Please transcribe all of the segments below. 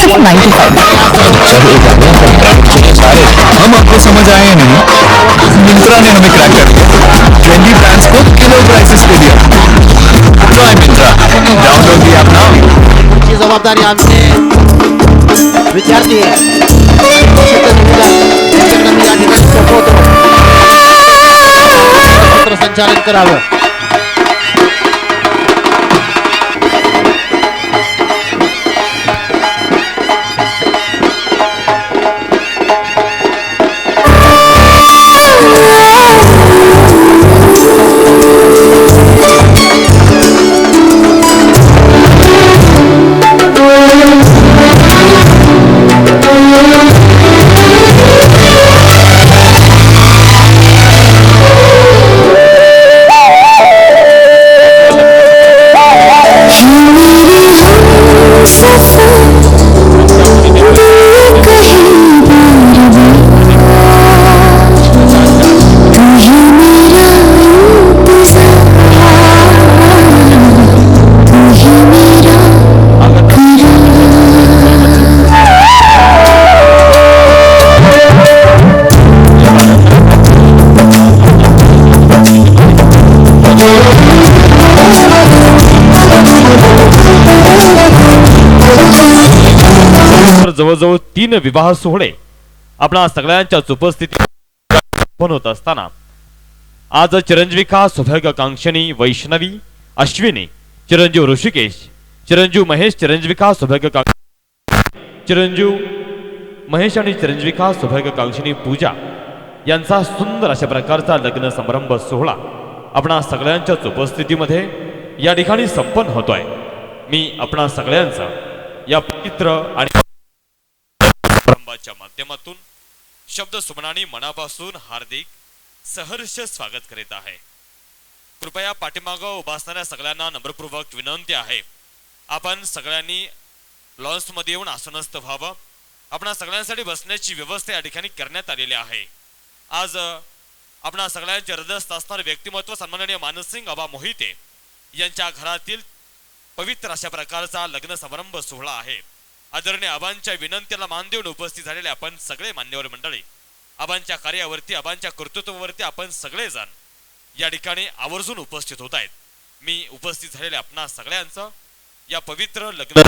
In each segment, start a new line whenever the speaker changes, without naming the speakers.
सिर्फ 95।
जब एक आदमी को ब्रांड चाहिए सारे, हम आपको समझ आए हैं नहीं, मिंत्रा ने हमें क्रैक कर दिया। 20 ब्रांड्स को किलो प्राइसेस पे दिया। Try Myntra, download the app now.
पुढची जबाबदारी आमचे विद्यार्थी यांच्याकडे मी या ठिकाणी सोपवतो, संचालन करावं।
जवळजवळ 3 विवाह सोहळे आपणा सगळ्यांच्याच उपस्थितीत होत असताना आज चिरंजीविका सौभाग्यकांक्षिणी वैष्णवी अश्विनी, चिरंजीव ऋषिकेश, चिरंजीव महेश, चिरंजीविका चिरंजीव महेश आणि चिरंजीविका सौभाग्यकांक्षिणी पूजा यांचा सुंदर अशा प्रकारचा लग्न समारंभ सोहळा आपणा सगळ्यांच्याच उपस्थितीमध्ये या ठिकाणी संपन्न होतोय। मी आपणा सगळ्यांचा या पवित्र आणि समारंभाच्या माध्यमातून शब्द सुमनाने मनापासून हार्दिक सहर्ष स्वागत करीत आहे। कृपया पाठीमागं उभा असणाऱ्या सगळ्यांना नम्रपूर्वक विनंती आहे, आपण सगळ्यांनी लॉन्स मध्ये येऊन आसनस्थ व्हावं। आपणा सगळ्यांसाठी बसण्याची व्यवस्था या ठिकाणी करण्यात आलेली आहे। आज आपणा सगळ्यांचे हृदयस्थ असणारे व्यक्तिमत्व सन्माननीय मानसिंग आबा मोहिते यांच्या घरातील पवित्र अशा प्रकारचा लग्न समारंभ सोहळा आहे। आदरणीय आबांच्या विनंतीला मान देऊन उपस्थित झालेले आपण सगळे मान्यवर मंडळी, आबांच्या कार्यावरती, आबांच्या कर्तृत्वावरती आपण सगळेजण या ठिकाणी आवर्जून उपस्थित होत आहेत। मी उपस्थित झालेल्या आपणा सगळ्यांचं या पवित्र लग्न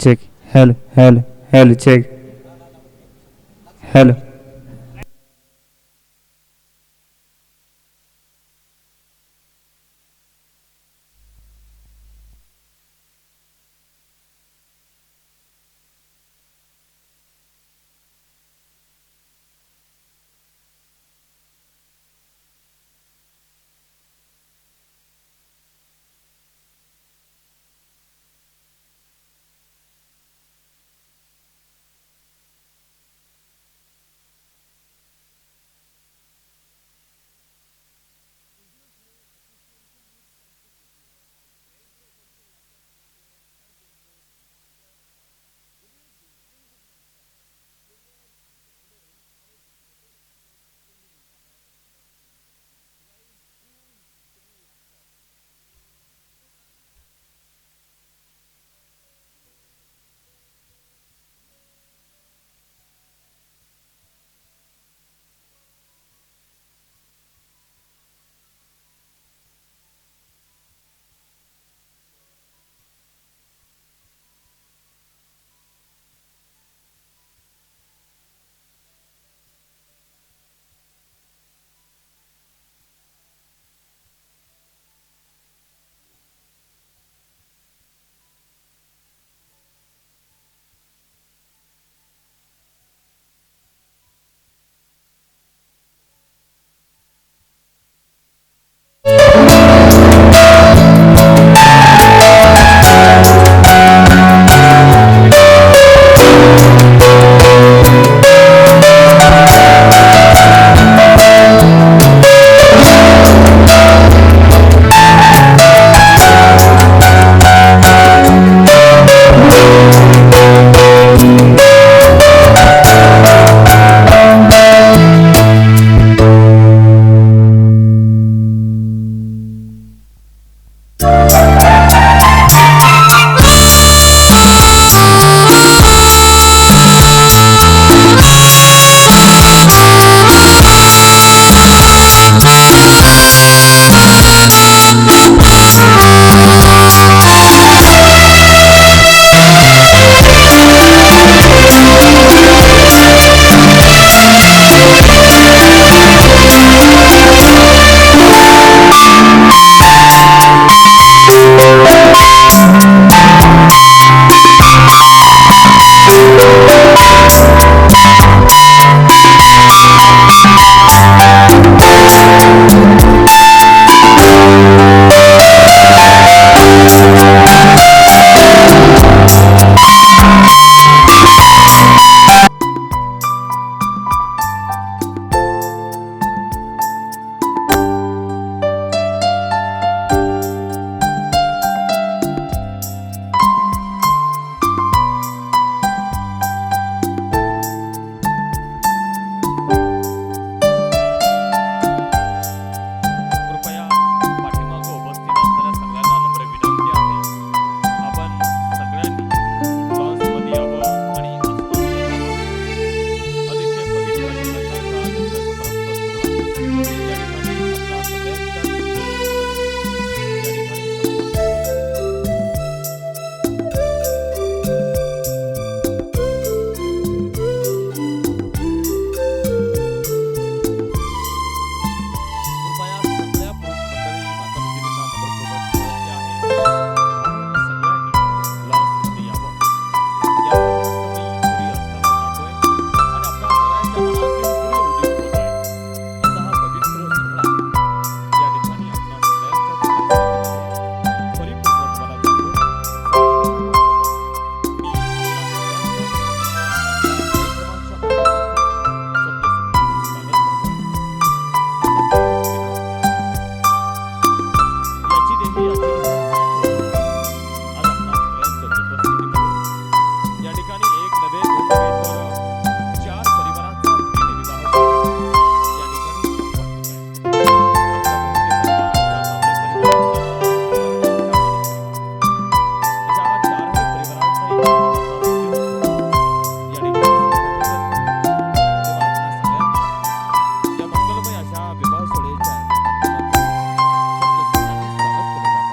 check hello check hello
कृपया पाठीमागं उपस्थित असणाऱ्या सगळ्यांना नम्र विनंती आहे, आपण सगळ्यांनी लॉन्समध्ये यावं आणि आसपास यावं. अतिशय पवित्र अशा प्रकारचा लग्न समारंभ सोहळा या ठिकाणी आपला सगळ्यांच्या या ठिकाणी कृपया सगळ्या पुरुष मंडळी माता भगिनींना नम्रपूर्वक विनंती आहे, आपण सगळ्यांनी लॉन्समध्ये यावं. या सगळ्या समयी सूर्य अस्ताला जातोय आणि आपल्या सगळ्यांच्या मनातील सूर्य उदित होतोय. असा हा पवित्र सोहळा या ठिकाणी आपल्या सगळ्यांच्या उपस्थितीमध्ये परिपूर्णत्वाला जातोय. मी याची देही याची आज आपल्या सगळ्यांच्या उपस्थितीमध्ये या ठिकाणी एक नव्हे दोन नव्हे तर 4 परिवारांचा तीन विवाह या ठिकाणी संपन्न होत आहे. आमच्या भगिनी परिवार, आमच्या नातेवाईक, अशा 4 परिवारांचा एक विवाह सोहळा या ठिकाणी संपन्न होत आहे. तेव्हा आपल्या सगळ्यांना या मंगलमय अशा विवाह सोहळ्याच्या माध्यमातून शब्द स्वागत केलं जातं.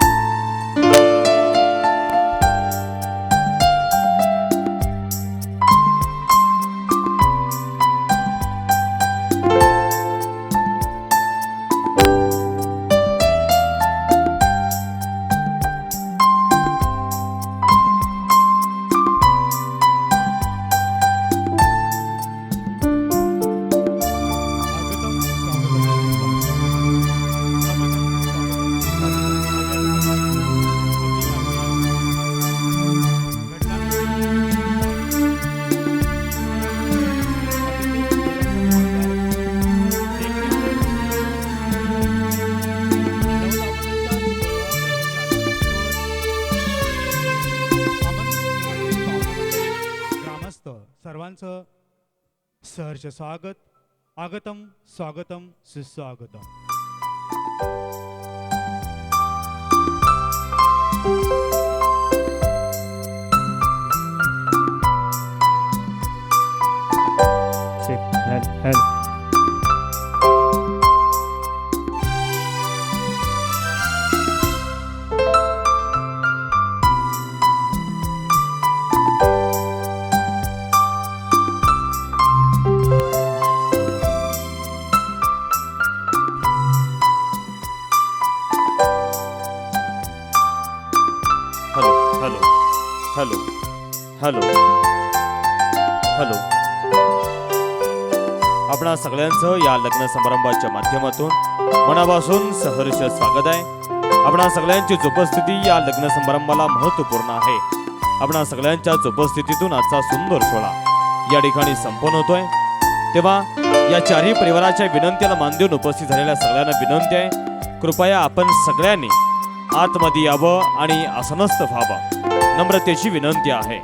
ग्रामस्थ सर्वांचं सहर्ष स्वागत. आगतम स्वागतम सुस्वागतम.
चेक हेल
hello hello hello hello hello आपणा सगळ्यांचं या लग्न समारंभाच्या माध्यमातून मनापासून सहर्ष स्वागत आहे. आपणा सगळ्यांचीच उपस्थिती या लग्न समारंभाला महत्त्वपूर्ण आहे. आपणा सगळ्यांच्याच उपस्थितीतून आजचा सुंदर सोहळा या ठिकाणी संपन्न होतोय. तेव्हा या चारही परिवाराच्या विनंतीला मान देऊन उपस्थित झालेल्या सगळ्यांना विनंती आहे, कृपया आपण सगळ्यांनी आतमध्ये यावं आणि आसनस्थ व्हावं. नम्रतेची विनंती आहे.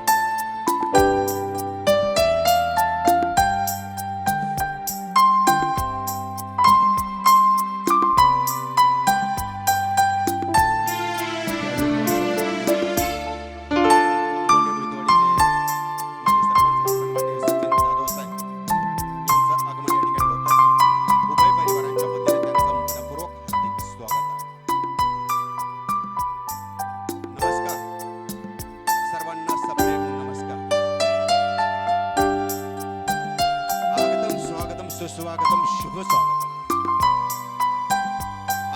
सुस्वागतम शुभ स्वागतम.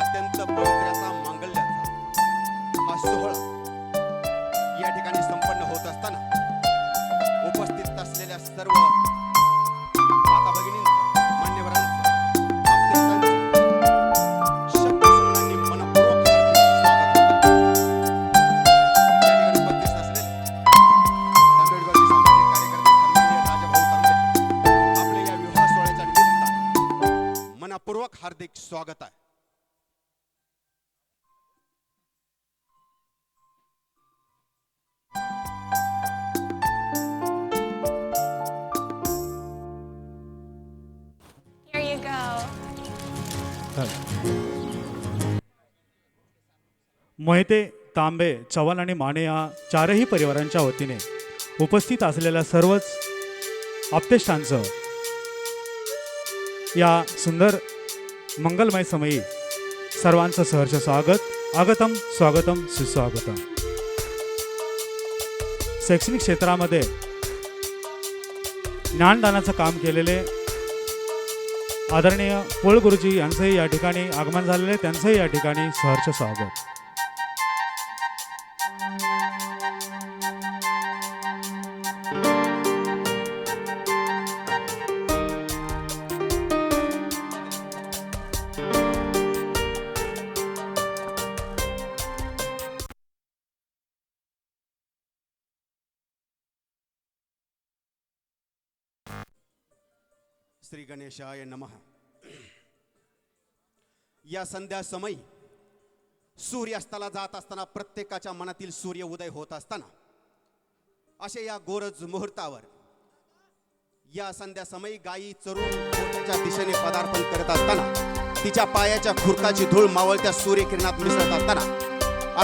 अत्यंत पवित्राचा मांगल्याचा हा सोहळा या ठिकाणी संपन्न होत असताना उपस्थित असलेल्या सर्व माता भगिनींचं, मान्यवरांचं, आप्तेष्टांचं शब्दसुमनांनी मनपूर्वक हार्दिक स्वागत करतो. या ठिकाणी उपस्थित असलेले तांबेडगावचे सामाजिक कार्यकर्ते सन्माननीय राजाभाऊ तांबे आपल्या या विवाह सोहळ्याच्या निमित्तानं मनपूर्वक हार्दिक स्वागत आहे.
Here you go.
मोहिते, तांबे, चव्हाण आणि माने या चारही परिवारांच्या वतीने उपस्थित असलेल्या सर्वच आप्तेष्टांचं या सुंदर मंगलमय समयी सर्वांचं सहर्ष स्वागत. आगतम स्वागतम सुस्वागतम. शैक्षणिक क्षेत्रामध्ये ज्ञानदानाचं काम केलेले आदरणीय पोळ गुरुजी यांचंही या ठिकाणी आगमन झालेले, त्यांचंही या ठिकाणी सहर्ष स्वागत.
श्री गणेशाय नमः. या संध्या समयी सूर्यास्ताला जात असताना, प्रत्येकाच्या मनातील सूर्य उदय होत असताना, असे या गोरज मुहूर्तावर या संध्या समयी गायी चरून गोठ्याच्या दिशेने पदार्पण करत असताना, तिच्या पायाच्या खुरकाची धूळ मावळत्या सूर्यकिरणात मिसळत असताना,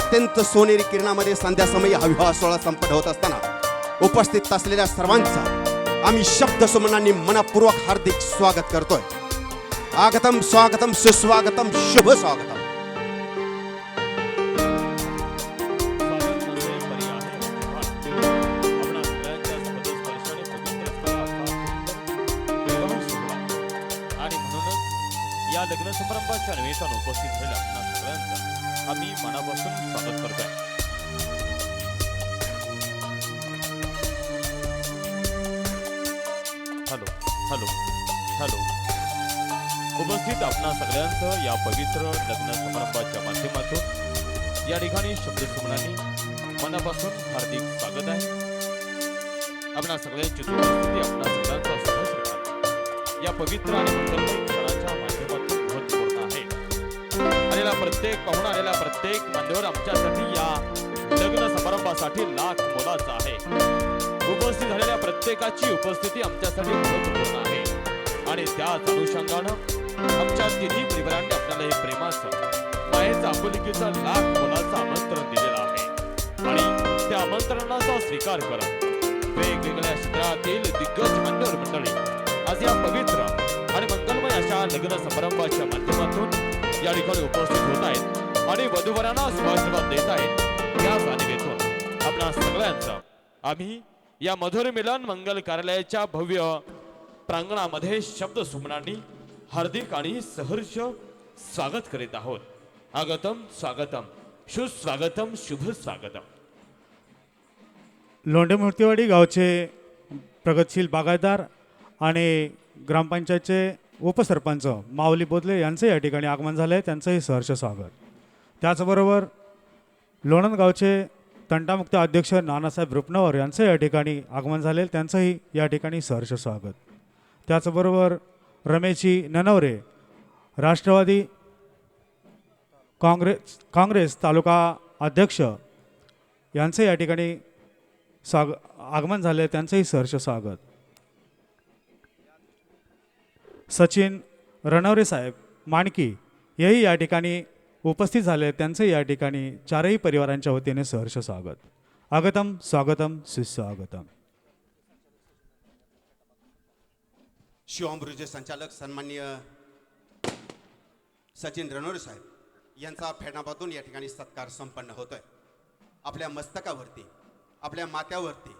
अत्यंत सोनेरी किरणामध्ये संध्या समयी हा विवाह सोहळा संपन्न होत असताना उपस्थित असलेल्या सर्वांचा आम्ही शब्द सुमनांनी मनपूर्वक हार्दिक स्वागत करतोय. आगतम स्वागतम सुस्वागतम शुभ स्वागतम.
आणि म्हणूनच या लग्न समारंभाच्या निमित्तानं उपस्थित झालेल्या आपणा सगळ्यांचं आम्ही मनापासून स्वागत करतोय. Hello hello hello. उपस्थित आपणा सगळ्यांचं या पवित्र लग्न समारंभाच्या माध्यमातून या ठिकाणी शब्दसुमनांनी मनापासून हार्दिक स्वागत आहे. आपणा सगळ्यांची उपस्थिती, आपणा सगळ्यांचा सहस्र या पवित्र आणि मंगलमय क्षणाच्या माध्यमातून महत्त्वपूर्ण आहे. आलेला प्रत्येक पाहुणा, आलेला प्रत्येक मान्यवर आमच्यासाठी या लग्न समारंभासाठी लाख मोलाचा आहे. उपस्थित झालेल्या प्रत्येकाची उपस्थिती आमच्यासाठी महत्त्वपूर्ण आहे आणि त्याच अनुषंगानं आमच्या तिन्ही परिवारांनी आपल्याला हे प्रेमाचं, मायेचं, आपुलकीचं लाख मोलाचं आमंत्रण दिलेलं आहे आणि त्या आमंत्रणाचा स्वीकार करत वेगवेगळ्या क्षेत्रातील दिग्गज मान्यवर मंडळी आज या पवित्र आणि मंगलमय अशा लग्न समारंभाच्या माध्यमातून या ठिकाणी उपस्थित होत आहेत आणि वधूवरांना शुभाशीर्वाद देत आहेत. या जाणीवेतून आपल्या सगळ्यांचं आम्ही या मधुर मिलन मंगल कार्यालयाच्या भव्य प्रांगणामध्ये शब्द सुमनांनी हार्दिक आणि सहर्ष स्वागत करीत आहोत. आगतम स्वागतम सुस्वागतम शुभ स्वागतम.
लोंढे मूर्तिवाडी गावचे प्रगतशील बागायतदार आणि ग्रामपंचायतचे उपसरपंच माऊली बोदले यांचं या ठिकाणी आगमन झालं आहे, त्यांचंही सहर्ष स्वागत. त्याचबरोबर लोणंद गावचे तंटामुक्त अध्यक्ष नानासाहेब रुपनवर यांचं या ठिकाणी आगमन झाले, त्यांचंही या ठिकाणी सहर्ष स्वागत. त्याचबरोबर रमेशजी ननवरे, राष्ट्रवादी काँग्रेस तालुका अध्यक्ष यांचं या ठिकाणी आगमन झाले, त्यांचंही सहर्ष स्वागत. सचिन रणवरे साहेब माणकी हेही या ठिकाणी उपस्थित झाले, त्यांचं या ठिकाणी चारही परिवारांच्या वतीने सहर्ष स्वागत. आगतम स्वागतम सुस्वागतम.
शिवामृजे संचालक सन्माननीय सचिन रणोरे साहेब यांचा फेडामधून या ठिकाणी सत्कार संपन्न होतोय. आपल्या मस्तकावरती, आपल्या माथ्यावरती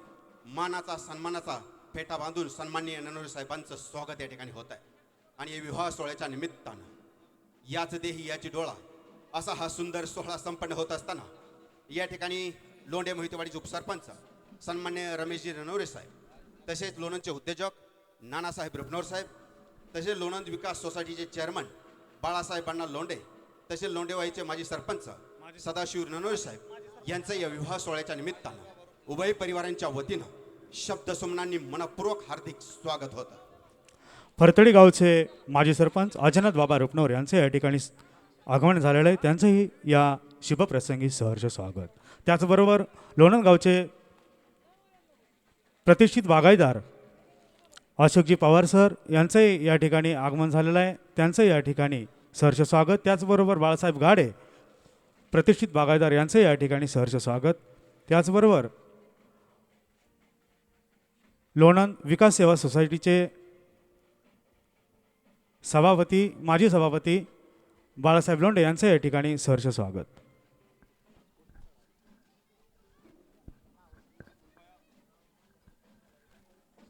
मानाचा, सन्मानाचा फेटा बांधून सन्माननीय रणोरे साहेबांचं स्वागत या ठिकाणी होत आहे. आणि या विवाह सोहळ्याच्या निमित्तानं याच देही याची डोळा असा हा सुंदर सोहळा संपन्न होत असताना या ठिकाणी लोंढे मोहितेवाडीचे उपसरपंच सन्मान्य रमेशजी रणवरे साहेब, तसेच लोणंदचे उद्योजक नानासाहेब रुपनवर साहेब, तसेच लोणंद विकास सोसायटीचे चेअरमन बाळासाहेब अण्णा लोंढे, तसेच लोंढेवाईचे माजी सरपंच सदाशिव ननोळे साहेब यांचं या विवाह सोहळ्याच्या निमित्तानं उभय परिवारांच्या वतीनं शब्दसुमनांनी मनपूर्वक हार्दिक स्वागत होतं.
फरतडी गावचे माजी सरपंच अजनाथ बाबा रुपनवर यांचं या ठिकाणी आगमन झालेलं आहे. त्यांचंही या शुभप्रसंगी सहर्ष स्वागत. त्याचबरोबर लोणंद गावचे प्रतिष्ठित बागायतदार अशोकजी पवार सर यांचंही या ठिकाणी आगमन झालेलं आहे. त्यांचं या ठिकाणी सहर्ष स्वागत. त्याचबरोबर बाळासाहेब गाडे प्रतिष्ठित बागायतदार यांचं या ठिकाणी सहर्ष स्वागत. त्याचबरोबर लोणंद विकास सेवा सोसायटीचे सभापती माजी सभापती बाळासाहेब लोंढे यांचं या ठिकाणी सहर्ष स्वागत.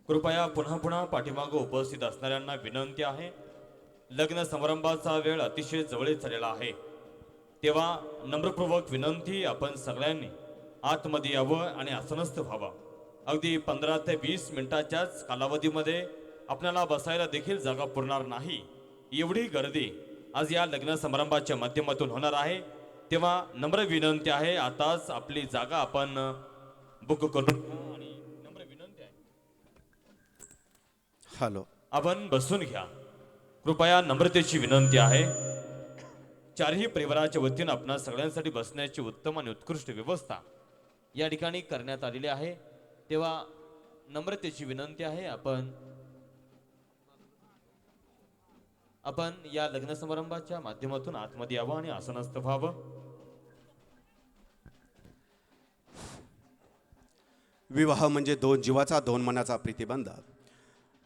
कृपया पुन्हा पुन्हा पाठीमागं उपस्थित असणाऱ्यांना विनंती आहे, लग्न समारंभाचा वेळ अतिशय जवळच झालेला आहे, तेव्हा नम्रपूर्वक विनंती आपण सगळ्यांनी आतमध्ये यावं आणि आसनस्थ व्हावं. अगदी 15 ते 20 मिनिटाच्याच कालावधीमध्ये आपल्याला बसायला देखील जागा पुरणार नाही, एवढी गर्दी आज या लग्न समारंभाच्या माध्यमातून होणार आहे. तेव्हा नम्र विनंती आहे, आताच आपली जागा आपण बुक करून आणि नम्र विनंती आहे
हॅलो
आपण बसून घ्या. कृपया नम्रतेची विनंती आहे. चारही परिवाराच्या वतीनं आपणा सगळ्यांसाठी बसण्याची उत्तम आणि उत्कृष्ट व्यवस्था या ठिकाणी करण्यात आलेली आहे. तेव्हा नम्रतेची विनंती आहे, आपण या लग्न समारंभाच्या माध्यमातून आतमध्ये यावं आणि आसनस्थ व्हावं.
विवाह म्हणजे दोन जीवाचा दोन मनाचा प्रीतिबंध,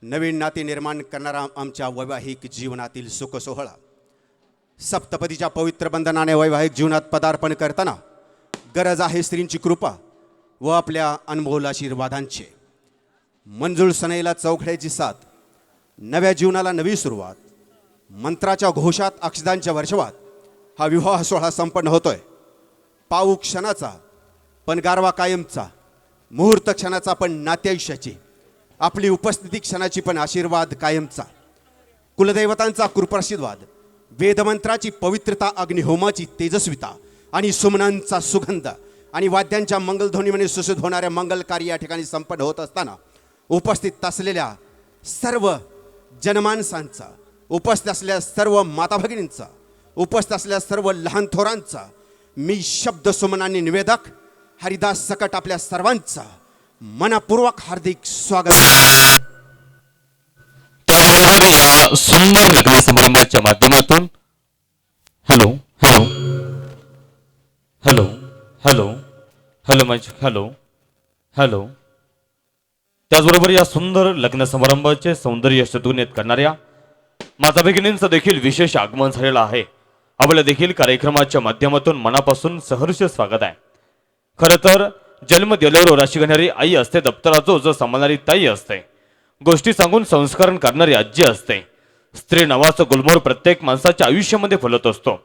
नवीन नाते निर्माण करणारा आमच्या वैवाहिक जीवनातील सुख सोहळा. सप्तपदीच्या पवित्र बंधनाने वैवाहिक जीवनात पदार्पण करताना गरज आहे स्त्रींची कृपा व आपल्या अनमोल आशीर्वादांचे. मंजूळ सनईला चौघड्याची साथ, नव्या जीवनाला नवी सुरुवात, मंत्राच्या घोषात अक्षदांच्या वर्षवात हा विवाह सोहळा संपन्न होतोय. पाऊक क्षणाचा पण गारवा कायमचा, मुहूर्त क्षणाचा पण नात्यायुष्याची, आपली उपस्थिती क्षणाची पण आशीर्वाद कायमचा. कुलदैवतांचा कृपाशीर्वाद, वेदमंत्राची पवित्रता, अग्निहोमाची तेजस्विता आणि सुमनांचा सुगंध आणि वाद्यांच्या मंगलध्वनीमध्ये सुशोध होणाऱ्या मंगलकार्य या ठिकाणी संपन्न होत असताना उपस्थित असलेल्या सर्व जनमानसांचा, उपस्थित असलेल्या सर्व माता भगिनींचा, उपस्थित असलेल्या सर्व लहान थोरांचा मी शब्द सुमनांनी निवेदक हरिदास सकट आपल्या सर्वांचा मनपूर्वक हार्दिक स्वागत.
त्याचबरोबर या सुंदर लग्न समारंभाच्या माध्यमातून hello hello hello hello hello hello hello त्याचबरोबर या सुंदर लग्न समारंभाचे सौंदर्य शतुनेत करणाऱ्या माता भगिनींचं देखील विशेष आगमन झालेलं आहे. आपल्या देखील कार्यक्रमाच्या माध्यमातून मनापासून सहर्ष स्वागत आहे. खरं तर जन्म दिल्यावर राशी घालणारी आई असते, दप्तराचं ओझं सांभाळणारी ताई असते, गोष्टी सांगून संस्करण करणारी आजी असते. स्त्री नावाचं गुलमोहर प्रत्येक माणसाच्या आयुष्यामध्ये फुलत असतो.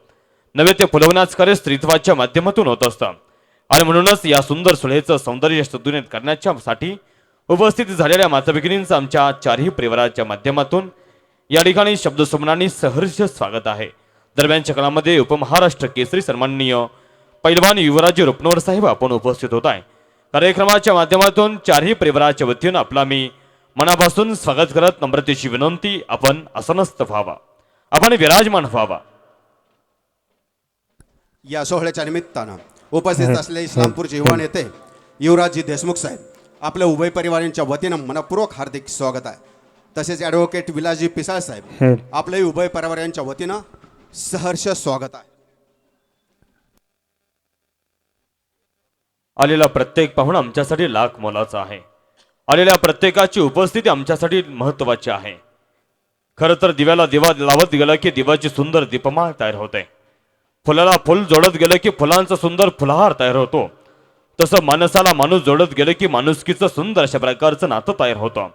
नवे ते फुलवण्याचं कार्य स्त्रीत्वाच्या माध्यमातून होत असतं. आणि म्हणूनच या सुंदर सुलेचं सौंदर्य शतुनेत करण्यासाठी उपस्थित झालेल्या माता भगिनींचं आमच्या चारही परिवाराच्या माध्यमातून या ठिकाणी शब्दसुमनांनी सहर्ष स्वागत आहे. दरम्यानच्या काळामध्ये उपमहाराष्ट्र केसरी सन्माननीय पैलवान युवराज रुपनवर साहेब आपण उपस्थित होत आहे. कार्यक्रमाच्या माध्यमातून चारही परिवाराच्या वतीनं आपला मी मनापासून स्वागत करत नम्रतेची विनंती, आपण आसनस्थ व्हावा, आपण विराजमान व्हावा.
या सोहळ्याच्या निमित्तानं उपस्थित असलेले इस्लामपूरचे युवा नेते युवराजजी देशमुख साहेब आपल्या उभय परिवारांच्या वतीनं मनपूर्वक हार्दिक स्वागत आहे. तसेच ॲडव्होकेट विलासजी पिसाळ साहेब आपल्याही उभय परिवारांच्या वतीनं सहर्ष स्वागत आहे.
आलेला प्रत्येक पाहुणा आमच्यासाठी लाख मोलाचा आहे. आलेल्या प्रत्येकाची उपस्थिती आमच्यासाठी महत्त्वाची आहे. खरं तर दिव्याला दिवा लावत गेला की दिवाची सुंदर दीपमाळ तयार होते. फुलाला फुल जोडत गेलं की फुलांचा सुंदर फुलहार तयार होतो. तसं माणसाला माणूस जोडत गेलं की माणुसकीचं सुंदर अशा प्रकारचं नातं तयार होतं.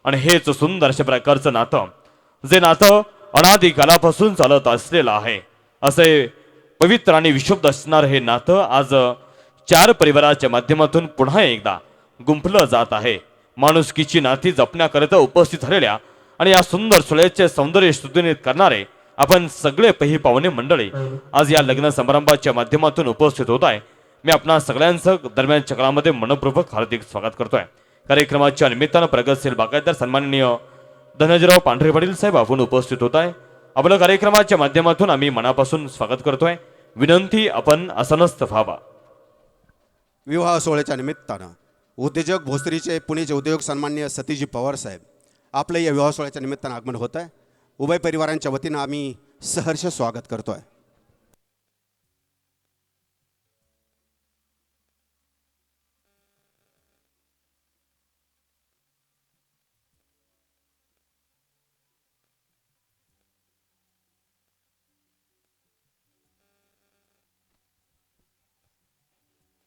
आणि हेच सुंदर अशा प्रकारचं नातं, जे नातं अनादी कालापासून चालत असलेलं आहे, असे पवित्र आणि विशुद्ध असणार हे नातं आज चार परिवाराच्या माध्यमातून पुन्हा एकदा गुंफलं जात आहे. माणुसकीची नाती जपण्याकरिता उपस्थित झालेल्या आणि या सुंदर सोहळ्याचे सौंदर्य सुदूनित करणारे आपण सगळे पही पाहुणे मंडळी आज या लग्न समारंभाच्या माध्यमातून उपस्थित होत आहे. मी आपणा सगळ्यांचं दरम्यानच्या काळामध्ये मनपूर्वक हार्दिक स्वागत करतोय. कार्यक्रमाच्या निमित्तानं प्रगतशील बागायतदार सन्माननीय धनंजयराव पांढरे पाटील साहेब आपण उपस्थित होत आहे. आपल्या कार्यक्रमाच्या माध्यमातून आम्ही मनापासून स्वागत करतोय. विनंती आपण आसनस्थ व्हावा.
विवाह सोहळ्याच्या निमित्तानं उद्योजक भोसरीचे पुणेचे उद्योग सन्माननीय सतीजी पवार साहेब आपलं या विवाह सोहळ्याच्या निमित्तानं आगमन होत आहे. उभय परिवारांच्या वतीनं आम्ही सहर्ष स्वागत करतोय.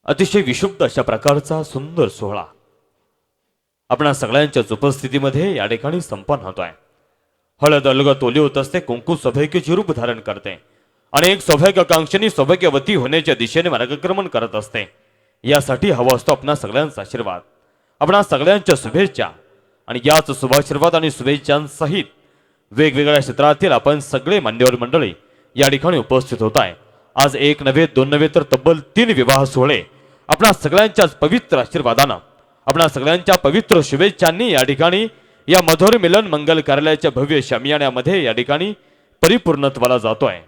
अतिशय विशुद्ध अशा प्रकारचा सुंदर सोहळा आपणा सगळ्यांच्याच उपस्थितीमध्ये या ठिकाणी संपन्न होतोय. हळद अलगद ओली होत असते, कुंकू सौभाग्याचे रूप धारण करते आणि एक सौभाग्यकांक्षणी सौभाग्यवती होण्याच्या दिशेने मार्गक्रमण करत असते. यासाठी हवा असतो आपणा सगळ्यांचा आशीर्वाद, आपणा सगळ्यांच्या शुभेच्छा आणि याच शुभाशीर्वाद आणि शुभेच्छांसहित वेगवेगळ्या क्षेत्रातील आपण सगळे मान्यवर मंडळी या ठिकाणी उपस्थित होत आहे. आज एक नव्हे दोन नव्हे तर तब्बल 3 विवाह सोहळे आपणा सगळ्यांच्याच पवित्र आशीर्वादानं आपणा सगळ्यांच्या पवित्र शुभेच्छांनी या ठिकाणी या मधुर मिलन मंगल कार्यालयाच्या भव्य शामियाण्यामध्ये या ठिकाणी परिपूर्णत्वाला जातोय.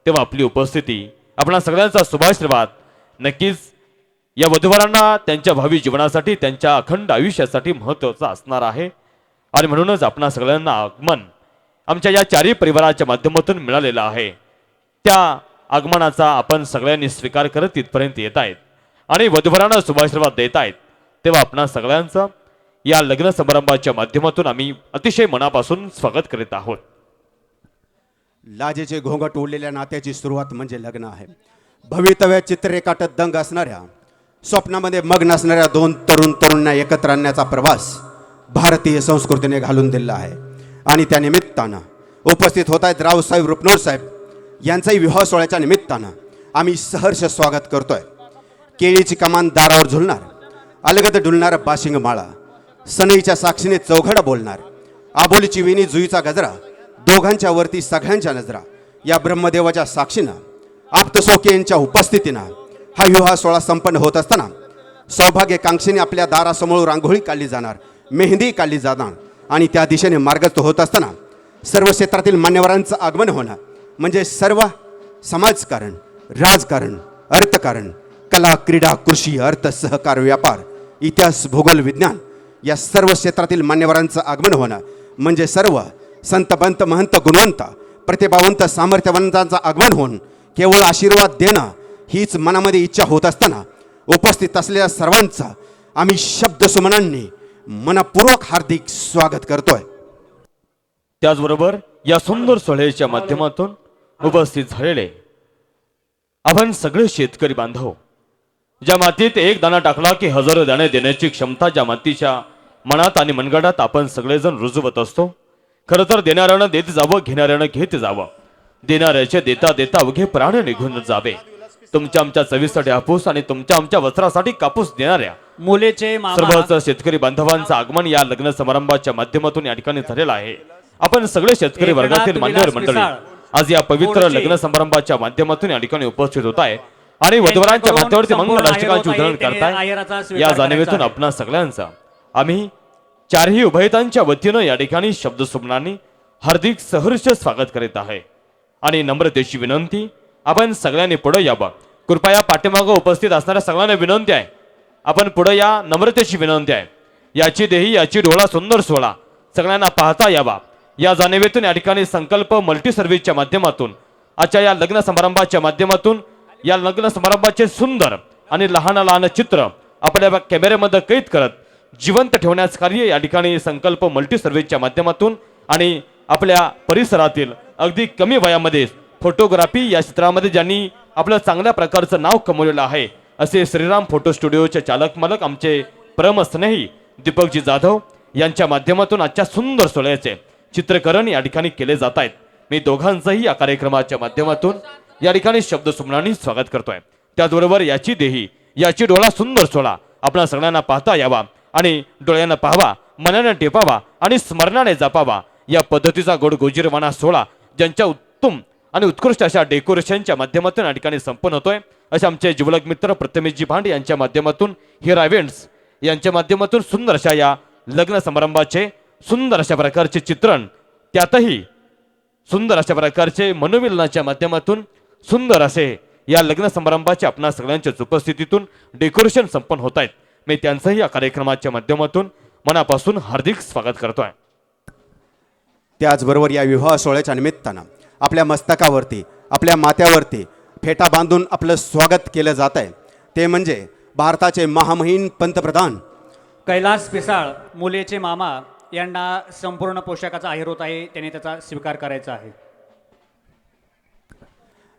तेव्हा आपली उपस्थिती आपणा सगळ्यांचा शुभाशीर्वाद नक्कीच या वधूवरांना त्यांच्या भावी जीवनासाठी त्यांच्या अखंड आयुष्यासाठी महत्त्वाचा असणार आहे. आणि म्हणूनच आपणा सगळ्यांना आगमन आमच्या या चारही परिवाराच्या माध्यमातून मिळालेलं आहे. त्या आगमनाचा आपण सगळ्यांनी स्वीकार करत इथपर्यंत येत आहेत आणि वधूवरांना शुभाशीर्वाद देत आहेत. तेव्हा आपणा सगळ्यांचं या लग्न समारंभाच्या माध्यमातून आम्ही अतिशय मनापासून स्वागत करीत आहोत.
लाजेचे घोंगट उडलेल्या नात्याची सुरुवात म्हणजे लग्न आहे. भवितव्यात चित्र रेखाटत दंग असणाऱ्या स्वप्नामध्ये मग्न असणाऱ्या 2 तरुणांना एकत्र आणण्याचा प्रवास भारतीय संस्कृतीने घालून दिला आहे. आणि त्या निमित्तानं उपस्थित होत आहेत रावसाहेब रुपनोर साहेब यांचाही विवाह सोहळ्याच्या निमित्तानं आम्ही सहर्ष स्वागत करतोय. केळीची कमान दारावर झुलणार, अलगद डुलणार बाशिंग माळा, सनईच्या साक्षीने चौघडा बोलणार, आबोलीची विणी जुईचा गजरा, दोघांच्या वरती सगळ्यांच्या नजरा, या ब्रह्मदेवाच्या साक्षीनं आप्तसोके यांच्या उपस्थितीनं हा विवाह सोहळा संपन्न होत असताना सौभाग्यकांक्षीने आपल्या दारासमोर रांगोळी काढली जाणार, मेहंदी काढली जाणार आणि त्या दिशेने मार्गस्थ होत असताना सर्व क्षेत्रातील मान्यवरांचं आगमन होणं म्हणजे सर्व समाजकारण, राजकारण, अर्थकारण, कला, क्रीडा, कृषी, अर्थ, सहकार, व्यापार, इतिहास, भूगोल, विज्ञान या सर्व क्षेत्रातील मान्यवरांचं आगमन होणं म्हणजे सर्व संतबंत महंत गुणवंत प्रतिभावंत सामर्थ्यवंतांचं आगमन होऊन केवळ आशीर्वाद देणं हीच मनामध्ये इच्छा होत असताना उपस्थित असलेल्या सर्वांचं आम्ही शब्दसुमनांनी मनपूर्वक हार्दिक स्वागत करतोय.
त्याचबरोबर या सुंदर सोहळ्याच्या माध्यमातून उपस्थित झालेले आपण सगळे शेतकरी बांधव, ज्या मातीत एक दाणा टाकला की हजारो दाणे देण्याची क्षमता ज्या मातीच्या मनात आणि मनगटात आपण सगळेजण रुजवत असतो. खरं तर देणाऱ्यानं देत जावं, घेणाऱ्यानं घेत जावं, देणाऱ्याचे देता देता अवघे प्राण निघून जावे. तुमच्या आमच्या चवीसाठी हापूस आणि तुमच्या आमच्या वस्त्रासाठी कापूस देणाऱ्या
मुलेचे
सर्वच शेतकरी बांधवांचं आगमन या लग्न समारंभाच्या माध्यमातून या ठिकाणी झालेलं आहे. आपण सगळे शेतकरी वर्गातील मान्यवर मंडळी आज या पवित्र लग्न समारंभाच्या माध्यमातून या ठिकाणी उपस्थित होत आहे आणि वधूवरांच्या माथ्यावरती मंगल अष्टकांचे उधळण करताय. या जाणीवेतून आपणा सगळ्यांचा आम्ही चारही उभयतांच्या वतीनं या ठिकाणी शब्दसुमनांनी हार्दिक सहर्ष स्वागत करीत आहे. आणि नम्रतेची विनंती, आपण सगळ्यांनी पुढे यावं. कृपया पाठीमागं उपस्थित असणाऱ्या सगळ्यांना विनंती आहे, आपण पुढे या. नम्रतेची विनंती आहे. याची देही याची डोळा सुंदर सोहळा सगळ्यांना पाहता यावा या जाणीवेतून या ठिकाणी संकल्प मल्टी सर्व्हिसच्या माध्यमातून आजच्या या लग्न समारंभाच्या माध्यमातून या लग्न समारंभाचे सुंदर आणि लहान लहान चित्र आपल्या कॅमेऱ्यामध्ये कैद करत जिवंत ठेवण्याचं कार्य या ठिकाणी संकल्प मल्टी सर्व्हिसच्या माध्यमातून आणि आपल्या परिसरातील अगदी कमी वयामध्ये फोटोग्राफी या क्षेत्रामध्ये ज्यांनी आपलं चांगल्या प्रकारचं नाव कमवलेलं आहे असे श्रीराम फोटो स्टुडिओचे चालक मालक आमचे परमस्नेही दीपकजी जाधव यांच्या माध्यमातून आजच्या सुंदर सोहळ्याचे चित्रकरण या ठिकाणी केले जात आहेत. मी दोघांचंही या कार्यक्रमाच्या माध्यमातून या ठिकाणी शब्दसुमनांनी स्वागत करतोय. त्याचबरोबर याची देही याची डोळा सुंदर सोहळा आपल्या सगळ्यांना पाहता यावा आणि डोळ्यानं पाहावा, मनानं टेपावा आणि स्मरणाने जपावा या पद्धतीचा गोड गोजीरवाणा सोहळा ज्यांच्या उत्तम आणि उत्कृष्ट अशा डेकोरेशनच्या माध्यमातून या ठिकाणी संपन्न होतोय, अशा आमचे जिवलग मित्र प्रथमेशजी भांड यांच्या माध्यमातून हिरा इव्हेंट्स यांच्या माध्यमातून सुंदर अशा या लग्न समारंभाचे सुंदर अशा प्रकारचे चित्रण, त्यातही सुंदर अशा प्रकारचे मनोमिलनाच्या माध्यमातून सुंदर असे या लग्न समारंभाचे आपणा सगळ्यांच्याच उपस्थितीतून डेकोरेशन संपन्न होत आहेत. मी त्यांचंही या कार्यक्रमाच्या माध्यमातून मनापासून हार्दिक स्वागत करतोय.
त्याचबरोबर या विवाह सोहळ्याच्या निमित्तानं आपल्या मस्तकावरती, आपल्या माथ्यावरती फेटा बांधून आपलं स्वागत केलं जात आहे. ते म्हणजे भारताचे महामहिम पंतप्रधान
कैलास पिसाळ मुलेचे मामा यांना संपूर्ण पोशाखाचा आहेर होत आहे. त्यांनी त्याचा स्वीकार करायचा आहे.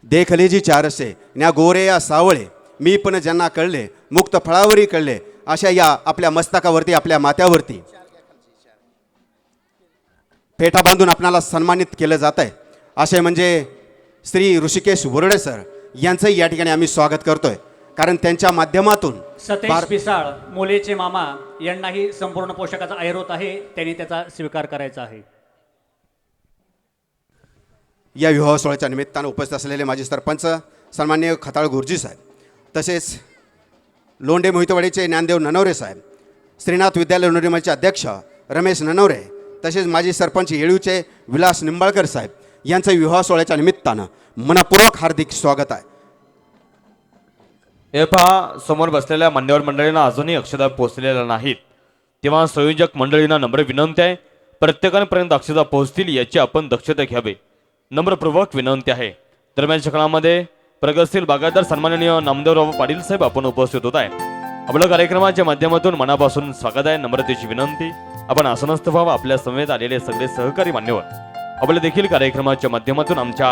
देखले जी चारसे न्या गोरे या सावळे, मी पण ज्यांना कळले मुक्त फळावरी कळले, अशा या आपल्या मस्तकावरती, आपल्या माथ्यावरती फेटा बांधून आपणाला सन्मानित केलं जात आहे. असे म्हणजे श्री ऋषिकेश वरुडे सर यांचंही या ठिकाणी आम्ही स्वागत करतोय, कारण त्यांच्या माध्यमातून
सतेज पिसाळ मुलेचे मामा यांनाही संपूर्ण पोशाखाचा आहेर होत आहे. त्यांनी त्याचा स्वीकार करायचा आहे.
या विवाह सोहळ्याच्या निमित्तानं उपस्थित असलेले माजी सरपंच सन्माननीय खताळ गुरुजी साहेब, तसेच लोंढे मोहितवाडीचे ज्ञानदेव ननवरे साहेब, श्रीनाथ विद्यालय लोंढेमाचे अध्यक्ष रमेश ननवरे, तसेच माजी सरपंच येळूचे विलास निंबाळकर साहेब यांचं विवाह सोहळ्याच्या निमित्तानं मनपूर्वक हार्दिक स्वागत आहे.
हे पहा, समोर बसलेल्या मान्यवर मंडळींना अजूनही अक्षता पोहोचलेल्या नाहीत, तेव्हा संयोजक मंडळींना नम्र विनंती आहे, प्रत्येकापर्यंत अक्षता पोहोचतील याची आपण दक्षता घ्यावी, नम्रपूर्वक विनंती आहे. दरम्यानच्या काळामध्ये प्रगतशील बागायतदार सन्माननीय नामदेवराव पाटील साहेब आपण उपस्थित होत आहे. आपल्या कार्यक्रमाच्या माध्यमातून मनापासून स्वागत आहे. नम्रतेची विनंती, आपण आसनस्थ व्हावं. आपल्या समवेत आलेले सगळे सहकारी मान्यवर आपल्या देखील कार्यक्रमाच्या माध्यमातून आमच्या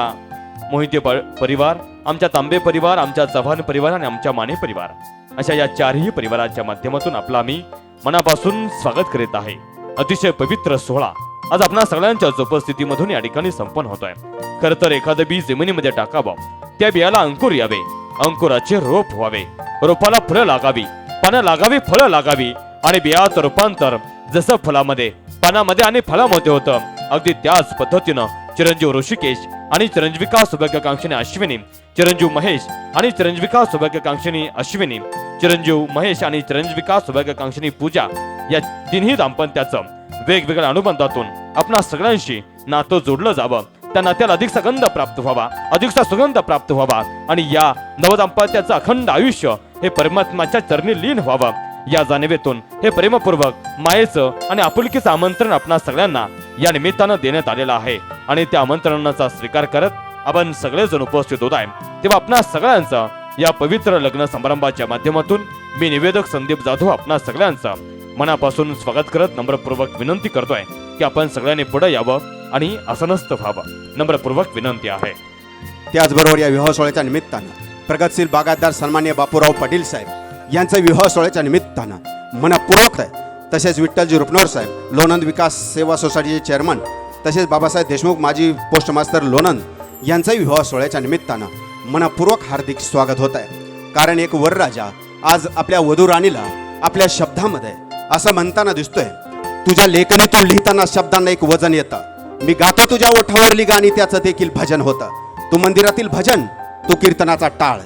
मोहिते परिवार, आमच्या तांबे परिवार, आमच्या चव्हाण परिवार आणि आमच्या माने परिवार अशा या चारही परिवाराच्या माध्यमातून आपला आम्ही मनापासून स्वागत करीत आहे. अतिशय पवित्र सोहळा आज आपणा सगळ्यांच्याच उपस्थितीमधून या ठिकाणी संपन्न होतोय. खर तर एखादं बी जमिनीमध्ये टाकावं, त्या बियाला अंकुर यावे, अंकुराचे रोप व्हावे, रोपाला फळं लागावी, पानं लागावी, फळं लागावी आणि बियाचं रूपांतर जसं फळामध्ये, पानामध्ये आणि फळामध्ये होतं, अगदी त्याच पद्धतीनं चिरंजीव ऋषिकेश आणि चिरंजीविका सौभाग्यकांक्षिणी अश्विनी, चिरंजीव महेश आणि चिरंजीविका सौभाग्यकांक्षिणी अश्विनी, चिरंजीव महेश आणि चिरंजीविका सौभाग्यकांक्षिणी पूजा या तिन्ही दाम्पत्याचं वेगवेगळ्या अनुबंधातून आपणा सगळ्यांशी नातं जोडलं जावं, त्या नात्याला अधिकचा गंध प्राप्त व्हावा, अधिकचा सुगंध प्राप्त व्हावा आणि या नवदाम्पत्याचं अखंड आयुष्य हे परमात्म्याच्या चरणी लीन व्हावं, या जाणीवेतून हे प्रेमपूर्वक मायेचं आणि आपुलकीचं आमंत्रण आपणा सगळ्यांना या निमित्तानं देण्यात आलेलं आहे. आणि त्या आमंत्रणाचा स्वीकार करत आपण सगळेजण उपस्थित होत आहे. तेव्हा आपणा सगळ्यांचं या पवित्र लग्न समारंभाच्या माध्यमातून मी निवेदक संदीप जाधव आपणा सगळ्यांचं मनापासून स्वागत करत नम्रपूर्वक विनंती करतोय की आपण सगळ्यांनी पुढे यावं आणि आसनस्थ व्हावं. नम्रपूर्वक विनंती आहे.
त्याचबरोबर या विवाह सोहळ्याच्या निमित्तानं प्रगतशील बागायतदार सन्माननीय बापूराव पाटील साहेब यांचं विवाह सोहळ्याच्या निमित्तानं मनपूर्वक आहे. तसेच विठ्ठलजी रुपनवर साहेब लोणंद विकास सेवा सोसायटीचे चेअरमन, तसेच बाबासाहेब देशमुख माजी पोस्ट मास्तर लोणंद यांचाही विवाह सोहळ्याच्या निमित्तानं मनपूर्वक हार्दिक स्वागत होत आहे. कारण एक वरराजा आज आपल्या वधू राणीला आपल्या शब्दामध्ये असं म्हणताना दिसतोय, तुझ्या लेखणीतून लिहिताना शब्दांना एक वजन येतं, मी गातो तुझ्या ओठावरली गाणी त्याचं देखील भजन होतं, तू मंदिरातील भजन, तू कीर्तनाचा टाळ,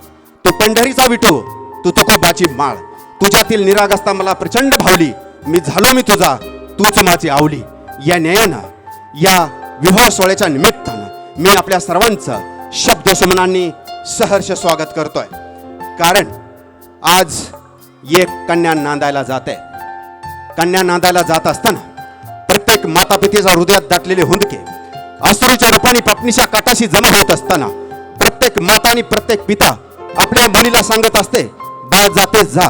तू पंढरीचा विठू, तू तुकोबाची माळ, तुझ्यातील निरागसता मला प्रचंड भावली, मी झालो मी तुझा, तूच माझी आवली. या न्यायानं या विवाह सोहळ्याच्या निमित्तानं मी आपल्या सर्वांचं शब्द सुमनांनी सहर्ष स्वागत करतोय. कारण आज एक कन्या नांदायला जाते. कन्या नांदायला जात असताना प्रत्येक माता पितेच्या हृदयात दाटलेले हुंदके अश्रूच्या रूपाने पत्नीच्या काटाशी जमा होत असताना प्रत्येक माता आणि प्रत्येक पिता आपल्या मुलीला सांगत असते, बाळ जातेस जा,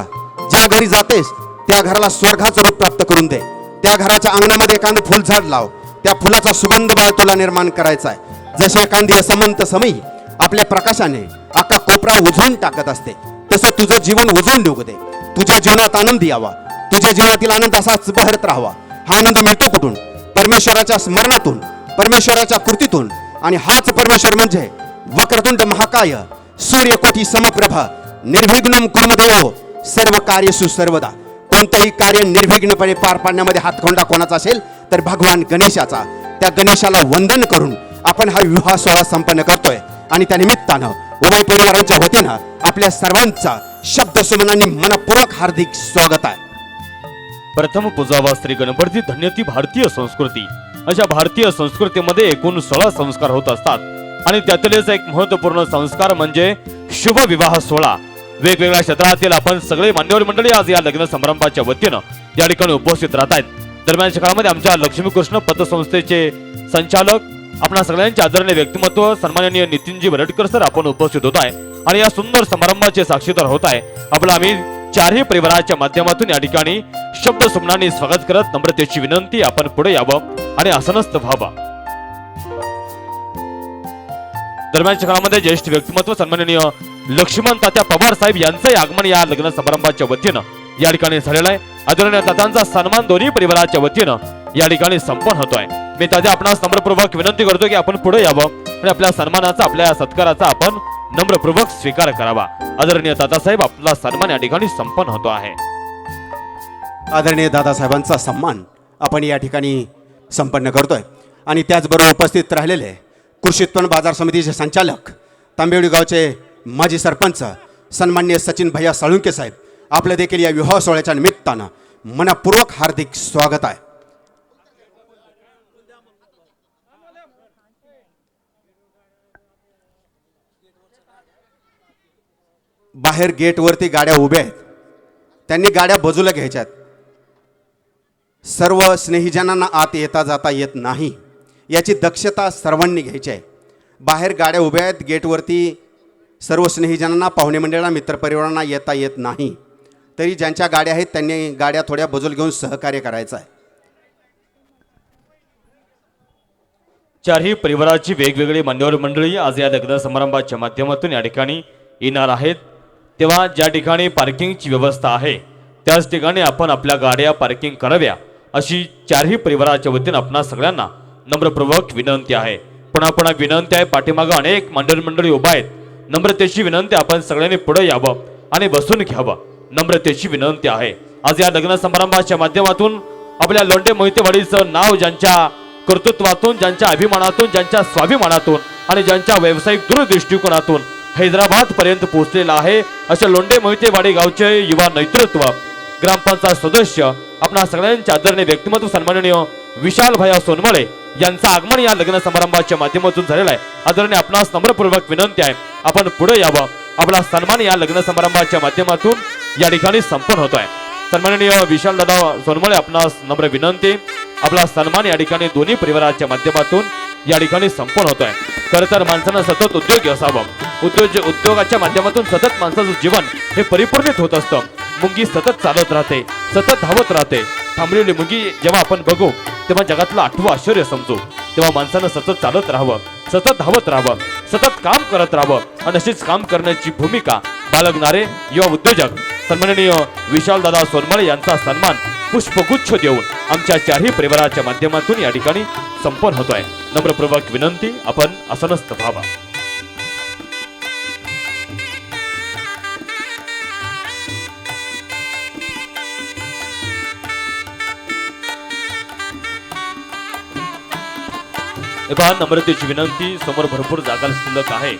ज्या घरी जातेस त्या घराला स्वर्गाचं रूप प्राप्त करून दे, त्या घराच्या अंगणामध्ये एखादं फुलझाड लाव, त्या फुलाचा सुगंध बाळ तुला निर्माण करायचा आहे. जसे एखादी असमंत समयी आपल्या प्रकाशाने अख्खा कोपरा उजळून टाकत असते, तसं तुझं जीवन उजळून देऊ दे. तुझ्या जीवनात आनंद यावा, तुझ्या जीवनातील आनंद असाच बहरत राहावा. हा आनंद मिळतो कुठून? परमेश्वराच्या स्मरणातून, परमेश्वराच्या कृतीतून. आणि हाच परमेश्वर म्हणजे वक्रतुंड महाकाय सूर्यकोटी समप्रभ निर्विघ्नं कुर्मदेव सर्व कार्येषु सर्वदा. कोण कोणतंही कार्य निर्विघ्नपणे पार पाडण्यामध्ये हातखंडा कोणाचा असेल तर भगवान गणेशाचा. त्या गणेशाला वंदन करून आपण हा विवाह सोहळा संपन्न करतोय आणि त्या निमित्तानं उभय परिवारांच्या वतीनं आपल्या सर्वांचा शब्द सुमनांनी मनपूर्वक हार्दिक स्वागत आहे.
प्रथम पूजावा श्री गणपती धन्य ती भारतीय संस्कृती. अशा भारतीय संस्कृतीमध्ये एकूण 16 संस्कार होत असतात आणि त्यातीलच एक महत्त्वपूर्ण संस्कार म्हणजे शुभ विवाह सोहळा. वेगवेगळ्या क्षेत्रातील आपण सगळे मान्यवर मंडळी आज या लग्न समारंभाच्या वतीनं या ठिकाणी उपस्थित राहत आहेत. दरम्यानच्या काळामध्ये आमच्या लक्ष्मीकृष्ण पतसंस्थेचे संचालक आपणा सगळ्यांचे आदरणीय व्यक्तिमत्व सन्माननीय नितीनजी वरटकर सर आपण उपस्थित होत आहे आणि या सुंदर समारंभाचे साक्षीदार होत आहे. आपलं आम्ही चारही परिवाराच्या माध्यमातून या ठिकाणी शब्द सुमनांनी स्वागत करत नम्रतेची विनंती आपण पुढे यावं आणि आसनस्थ व्हावं. दरम्यानच्या काळामध्ये ज्येष्ठ व्यक्तिमत्व सन्माननीय लक्ष्मण तात्या पवार साहेब यांचं आगमन या लग्न समारंभाच्या वतीनं या ठिकाणी झालेलं आहे. आदरणीय तात्यांचा सन्मान दोन्ही परिवाराच्या वतीनं या ठिकाणी संपन्न होतोय. मी तात्या आपणास नम्रपूर्वक विनंती करतो की आपण पुढे यावं आणि आपल्या सन्मानाचा आपल्या सत्काराचा आपण नम्रपूर्वक स्वीकार करावा. आदरणीय दादासाहेब आपला सन्मान या ठिकाणी संपन्न होतो आहे.
आदरणीय दादासाहेबांचा सन्मान आपण या ठिकाणी संपन्न करतोय आणि त्याचबरोबर उपस्थित राहिलेले कृषी उत्पन्न बाजार समितीचे संचालक तांबेवडी गावचे माजी सरपंच सन्माननीय सचिन भैया साळुंके साहेब आपलं देखील या विवाह सोहळ्याच्या निमित्तानं मनपूर्वक हार्दिक स्वागत आहे. बाहेर गेटवरती गाड्या उभ्या आहेत, त्यांनी गाड्या बाजूला घ्यायच्यात. सर्व स्नेहीजनांना आत येता जाता येत नाही, याची दक्षता सर्वांनी घ्यायची आहे. बाहेर गाड्या उभ्या आहेत गेटवरती, सर्व स्नेहीजनांना पाहुणे मंडळांना मित्रपरिवारांना येता येत नाही. तरी ज्यांच्या गाड्या आहेत त्यांनी गाड्या थोड्या बाजूला घेऊन सहकार्य करायचं आहे.
चारही परिवाराची वेगवेगळी मान्यवर मंडळी आज या लग्न समारंभाच्या माध्यमातून या ठिकाणी येणार आहेत. तेव्हा ज्या ठिकाणी पार्किंगची व्यवस्था आहे त्याच ठिकाणी आपण आपल्या गाड्या पार्किंग कराव्या अशी चारही परिवाराच्या वतीने आपणा सगळ्यांना नम्रपूर्वक विनंती आहे. पुन्हा विनंती आहे, पाठीमागं अनेक मान्यवर मंडळी उभा आहेत. नम्रतेची विनंती आपण सगळ्यांनी पुढे यावं आणि बसून घ्यावं. नम्रतेची विनंती आहे. आज या लग्न समारंभाच्या माध्यमातून आपल्या लोंढे मोहितेवाडीचं नाव ज्यांच्या कर्तृत्वातून, ज्यांच्या अभिमानातून, ज्यांच्या स्वाभिमानातून आणि ज्यांच्या व्यावसायिक दूरदृष्टिकोनातून हैदराबाद पर्यंत पोहोचलेला आहे अशा लोंढे मोहितेवाडी गावचे युवा नेतृत्व, ग्रामपंचायत सदस्य, आपणा सगळ्यांचे आदरणीय व्यक्तिमत्व सन्माननीय विशाल भैया सोनमळे यांचं आगमन या लग्न समारंभाच्या माध्यमातून झालेलं आहे. आदरणीय आपणास नम्रपूर्वक विनंती आहे आपण पुढे यावं. आपला सन्मान या लग्न समारंभाच्या माध्यमातून या ठिकाणी संपन्न होत आहे. सन्माननीय विशाल दादा सोनमळे आपणास नम्र विनंती, आपला सन्मान या ठिकाणी दोन्ही परिवाराच्या माध्यमातून या ठिकाणी संपन्न होत आहे. खरं तर माणसानं सतत उद्योगी असावं. उद्योगाच्या माध्यमातून सतत माणसाचं जीवन हे परिपूर्णित होत असतं. मुंगी सतत चालत राहते, सतत धावत राहते. थांबलेली मुंगी जेव्हा आपण बघू तेव्हा जगातलं 8वं आश्चर्य समजू. तेव्हा माणसानं सतत चालत राहावं, सतत धावत राहावं, सतत काम करत राहावं आणि अशीच काम करण्याची भूमिका बाळगणारे युवा उद्योजक सन्माननीय विशाल दादा सोनमळे यांचा सन्मान पुष्पगुच्छ देऊन आमच्या चारही परिवाराच्या माध्यमातून या ठिकाणी संपन्न होतोय. नम्रपूर्वक विनंती आपण आसनस्थ व्हावा. एका नम्रतेची विनंती, समोर भरपूर जागा शिल्लक आहे.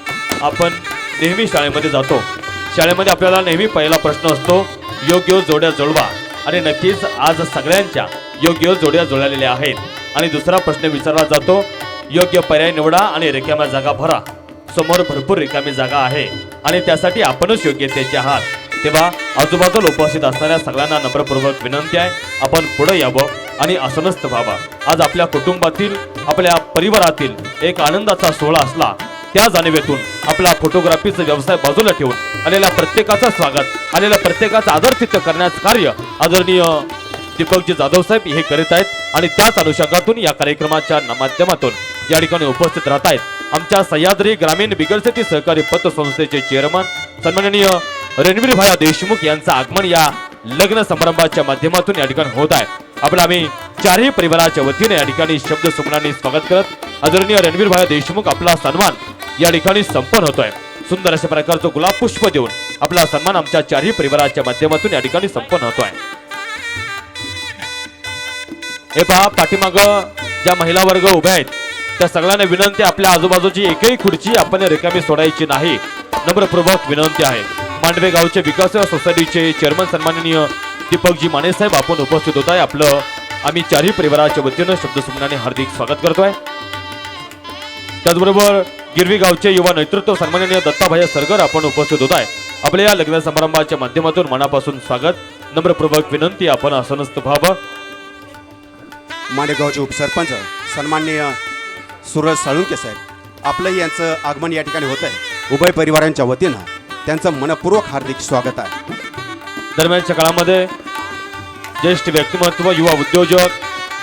आपण नेहमी शाळेमध्ये जातो, शाळेमध्ये आपल्याला नेहमी पहिला प्रश्न असतो योग्य जोड्या जुळवा आणि नक्कीच आज सगळ्यांच्या योग्य जोड्या जुळलेल्या आहेत. आणि दुसरा प्रश्न विचारला जातो योग्य पर्याय निवडा आणि रिकाम्या जागा भरा. समोर भरपूर रिकामी जागा आहे आणि त्यासाठी आपणच योग्यतेचे आहात. तेव्हा आजूबाजूला उपस्थित असणाऱ्या सगळ्यांना नम्रपूर्वक विनंती आहे आपण पुढे यावं आणि आसनस्थ व्हावं. आज आपल्या कुटुंबातील, आपल्या परिवारातील एक आनंदाचा सोहळा असला त्या जाणीवेतून आपला फोटोग्राफीचा व्यवसाय बाजूला ठेवून आलेल्या प्रत्येकाचं स्वागत, आलेल्या प्रत्येकाचं आदरातिथ्य करण्याचं कार्य आदरणीय दीपकजी जाधव साहेब हे करीत आहेत आणि त्याच अनुषंगातून या कार्यक्रमाच्या माध्यमातून या ठिकाणी उपस्थित राहत आहेत. आमच्या सह्याद्री ग्रामीण बिगर सिटी सहकारी पतसंस्थेचे चेअरमन सन्माननीय रणवीर भाया देशमुख यांचं आगमन या लग्न समारंभाच्या माध्यमातून या ठिकाणी होत आहे. आपलं आम्ही चारही परिवाराच्या वतीने या ठिकाणी शब्द सुमनांनी स्वागत करत आदरणीय रणवीर भाया देशमुख आपला सन्मान या ठिकाणी संपन्न होतोय. सुंदर अशा प्रकारचं गुलाब पुष्प देऊन आपला सन्मान आमच्या चारही परिवाराच्या माध्यमातून या ठिकाणी संपन्न होतोय. हे पहा पाठीमाग ज्या महिला वर्ग उभ्या आहेत त्या सगळ्यांना विनंती, आपल्या आजूबाजूची एकही खुर्ची आपण रिकामी सोडायची नाही, नम्रपूर्वक विनंती आहे. मांडवे गावचे विकास सोसायटीचे चेअरमन सन्माननीय दीपकजी माने साहेब आपण उपस्थित होत आहे. आपलं आम्ही चारही परिवाराच्या वतीनं शब्दसुमनाने हार्दिक स्वागत करतोय. त्याचबरोबर गिरवी गावचे युवा नेतृत्व सन्माननीय दत्ताभाई सरगर आपण उपस्थित होत आहे. आपल्या या लग्न समारंभाच्या माध्यमातून मनापासून स्वागत, नम्रपूर्वक विनंती आपण आसनस्थ व्हावं.
माणेगावचे उपसरपंच सन्माननीय सूरज साळुंके साहेब, आपलंही यांचं आगमन या ठिकाणी होत आहे. उभय परिवारांच्या वतीनं त्यांचं मनपूर्वक हार्दिक स्वागत आहे.
दरम्यानच्या काळामध्ये ज्येष्ठ व्यक्तिमत्व, युवा उद्योजक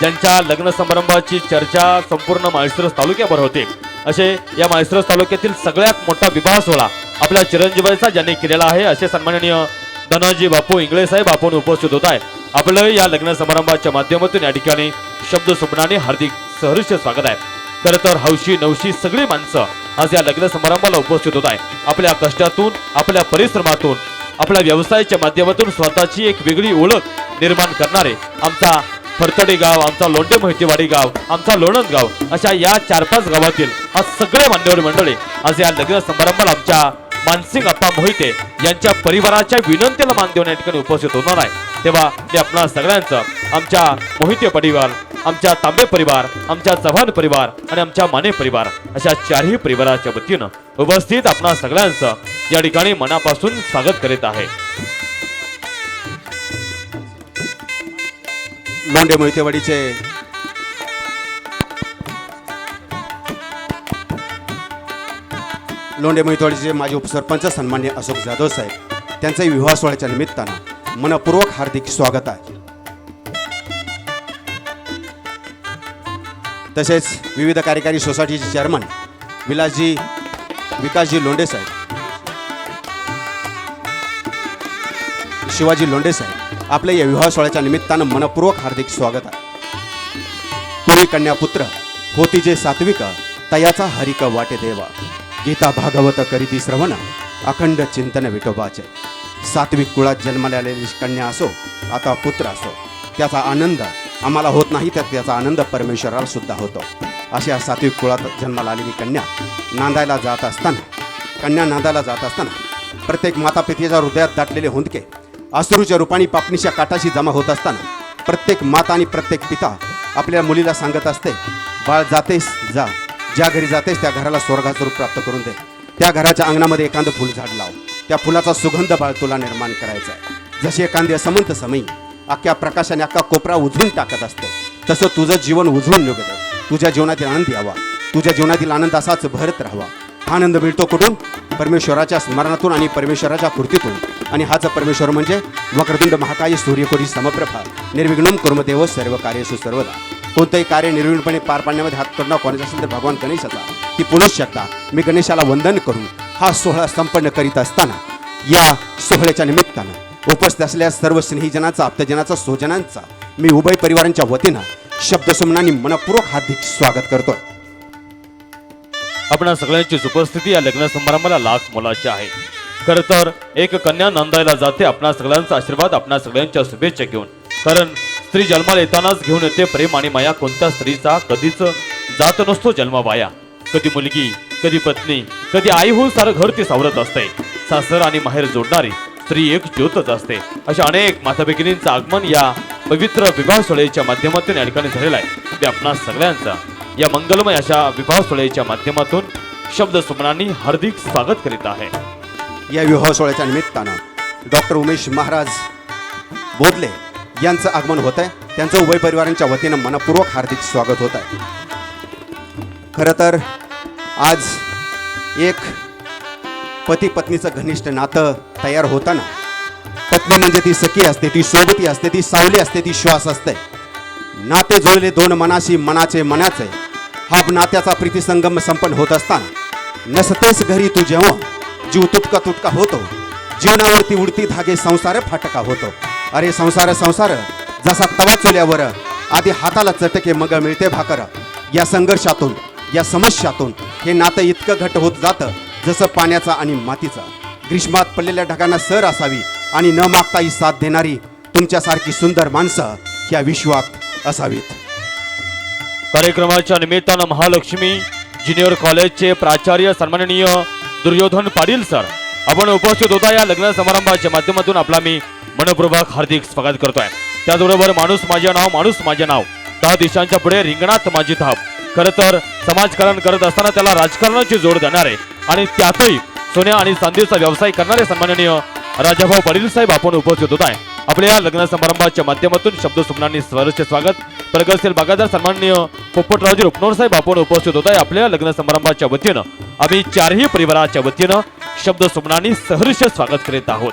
ज्यांच्या लग्न समारंभाची चर्चा संपूर्ण माळशिरस तालुक्यावर होते, असे या माळशिरस तालुक्यातील सगळ्यात मोठा विवाह सोहळा आपल्या चिरंजीवाचा ज्यांनी केलेला आहे असे सन्माननीय धनाजी बापू इंगळे साहेब आपण उपस्थित होत आहे. आपलं या लग्न समारंभाच्या माध्यमातून या ठिकाणी शब्द सुमनाने हार्दिक सहर्ष स्वागत आहे. खरं तर हौशी नवशी सगळी माणसं आज या लग्न समारंभाला उपस्थित होत आहे. आपल्या कष्टातून, आपल्या परिश्रमातून, आपल्या व्यवसायाच्या माध्यमातून स्वतःची एक वेगळी ओळख निर्माण करणारे आमचा फरतडे गाव, आमचा लोंढे मोहितेवाडी गाव, आमचा लोणंद गाव, अशा या 4-5 गावातील आज सगळे मान्यवर मंडळी आज या लग्न समारंभाला आमच्या मानसिंग अप्पा मोहिते यांच्या परिवाराच्या विनंतीला मान देऊन या ठिकाणी उपस्थित होणार आहे. तेव्हा मी आपणा सगळ्यांचं, आमच्या मोहिते परिवार, आमच्या तांबे परिवार, आमच्या चव्हाण परिवार आणि आमच्या माने परिवार अशा चारही परिवाराच्या वतीनं उपस्थित आपणा सगळ्यांचं या ठिकाणी मनापासून स्वागत करीत आहे.
लोंढे मोहितेवाडीचे माजी उपसरपंच सन्मान्य अशोक जाधव साहेब, त्यांचाही विवाह सोहळ्याच्या निमित्तानं मनपूर्वक हार्दिक स्वागत आहे. तसेच विविध कार्यकारी सोसायटीचे चेअरमन विकासजी लोंढे साहेब, शिवाजी लोंढे साहेब, आपल्या या विवाह सोहळ्याच्या निमित्तानं मनपूर्वक हार्दिक स्वागत आहे. पूर्वी कन्यापुत्र होती जे सात्विक, तयाचा हरिक वाटे देवा, गीता भागवत करीती श्रवण, अखंड चिंतन विठोबाचे. सात्विक कुळात जन्माला आलेली कन्या असो, आता पुत्र असो, त्याचा आनंद आम्हाला होत नाही तर त्याचा आनंद परमेश्वराला सुद्धा होतो. अशा सात्विक कुळात जन्माला आलेली कन्या नांदायला जात असताना प्रत्येक मातापितेच्या हृदयात दाटलेले हुंदके अश्रूच्या रूपाने पापणीच्या काठाशी जमा होत असताना प्रत्येक माता आणि प्रत्येक पिता आपल्या मुलीला सांगत असते, बाळ जातेस जा, ज्या घरी जातेस त्या घराला स्वर्गाचं रूप प्राप्त करून दे. त्या घराच्या अंगणामध्ये एखादं फुल झाड लाव, त्या फुलाचा सुगंध बाळ तुला निर्माण करायचा आहे. जशी एखादी असमंत समयी अख्ख्या प्रकाशाने अख्खा कोपरा उजळून टाकत असते, तसं तुझं जीवन उजळून निघत आहे. तुझ्या जीवनातील आनंद यावा, तुझ्या जीवनातील आनंद असाच भरत राहावा. हा आनंद मिळतो कुठून? परमेश्वराच्या स्मरणातून आणि परमेश्वराच्या कृतीतून. आणि हाच परमेश्वर म्हणजे वक्रतुंड महाकाय सूर्यकोटी समप्रभा निर्विघ्नं कुर्मदेव सर्व कार्येषु सर्वदा. कोणतंही कार्य निर्विघ्नपणे पार पाडण्यामध्ये हात करणं कोणाचा असेल तर भगवान गणेशाचा, ती पुरुष शकता. मी गणेशाला वंदन करून हा सोहळा संपन्न करीत असताना या सोहळ्याच्या निमित्तानं उपस्थित असलेल्या सर्व स्नेहीजनाचा, आप्तजनाचा, स्वजनांचा मी उभय परिवारांच्या वतीनं शब्दसुमनांनी मनपूर्वक हार्दिक स्वागत करतोय.
आपणा सगळ्यांची उपस्थिती या लग्न समारंभाला लाख मोलाची आहे. खरं तर एक कन्या नांदायला जाते आपणा सगळ्यांचा आशीर्वाद, आपणा सगळ्यांच्या शुभेच्छा घेऊन. कारण स्त्री जन्माला येतानाच घेऊन येते प्रेम आणि माया. कोणत्या स्त्रीचा कधीच जात नसतो जन्म वाया. कधी मुलगी, कधी पत्नी, कधी आई होऊन सारं घर ती सावरत असते. सासर आणि माहेर जोडणारी स्त्री एक ज्योतच असते. अशा अनेक माता भगिनींचं आगमन या पवित्र विवाह सोहळ्याच्या माध्यमातून या ठिकाणी झालेलं आहे. मी आपणा सगळ्यांचा या मंगलमय अशा विवाह सोहळ्याच्या माध्यमातून शब्द सुमनांनी हार्दिक स्वागत करीत आहे.
या विवाह सोहळ्याच्या निमित्तानं डॉक्टर उमेश महाराज बोधले यांचं आगमन होत आहे. त्यांचं उभय परिवारांच्या वतीनं मनपूर्वक हार्दिक स्वागत होत आहे. खरं तर आज एक पती पत्नीचं घनिष्ठ नातं तयार होताना पत्नी म्हणजे ती सखी असते, ती सोबती असते, ती सावली असते, ती श्वास असते. नाते जुळले दोन मनाशी, मनाचे मनाचे. हा नात्याचा प्रीतिसंगम संपन्न होत असताना नसतेस घरी तू जेव्हा जीव तुटका तुटका होतो. जीवनावरती उडती धागे संसार फाटका होतो. अरे संसार संसार जसा तवा चुल्यावर आधी हाताला चटके मग मिळते भाकर. या संघर्षातून, या समस्यातून हे नातं इतकं घट्ट होत जातं जसं पाण्याचा आणि मातीचा. ग्रीष्मात पडलेल्या ढगांना सर असावी आणि न मागताही साथ देणारी तुमच्यासारखी सुंदर माणसं या विश्वात असावीत.
कार्यक्रमाच्या निमित्तानं महालक्ष्मी ज्युनियर कॉलेजचे प्राचार्य सन्माननीय दुर्योधन पाटील सर आपण उपस्थित होता. या लग्न समारंभाच्या माध्यमातून आपला मी मनपूर्वक हार्दिक स्वागत करतोय. त्याचबरोबर माणूस माझे नाव, माणूस माझे नाव, 10 दिशांच्या पुढे रिंगणात माझी थाप. खरं तर समाजकारण करत असताना त्याला राजकारणाची जोड देणारे आणि त्यातही सोन्या आणि चांदीचा व्यवसाय करणारे सन्माननीय राजाभाऊ पाटील साहेब आपण उपस्थित होत आहे. आपल्या या लग्न समारंभाच्या माध्यमातून शब्दसुमनांनी सहर्ष स्वागत. प्रगतशील बागायतदार सन्माननीय पोपटरावजी रुपनोर साहेब आपण उपस्थित होत आहे. आपल्या लग्न समारंभाच्या वतीनं आम्ही चारही परिवाराच्या वतीनं शब्दसुमनांनी सहर्ष स्वागत करीत आहोत.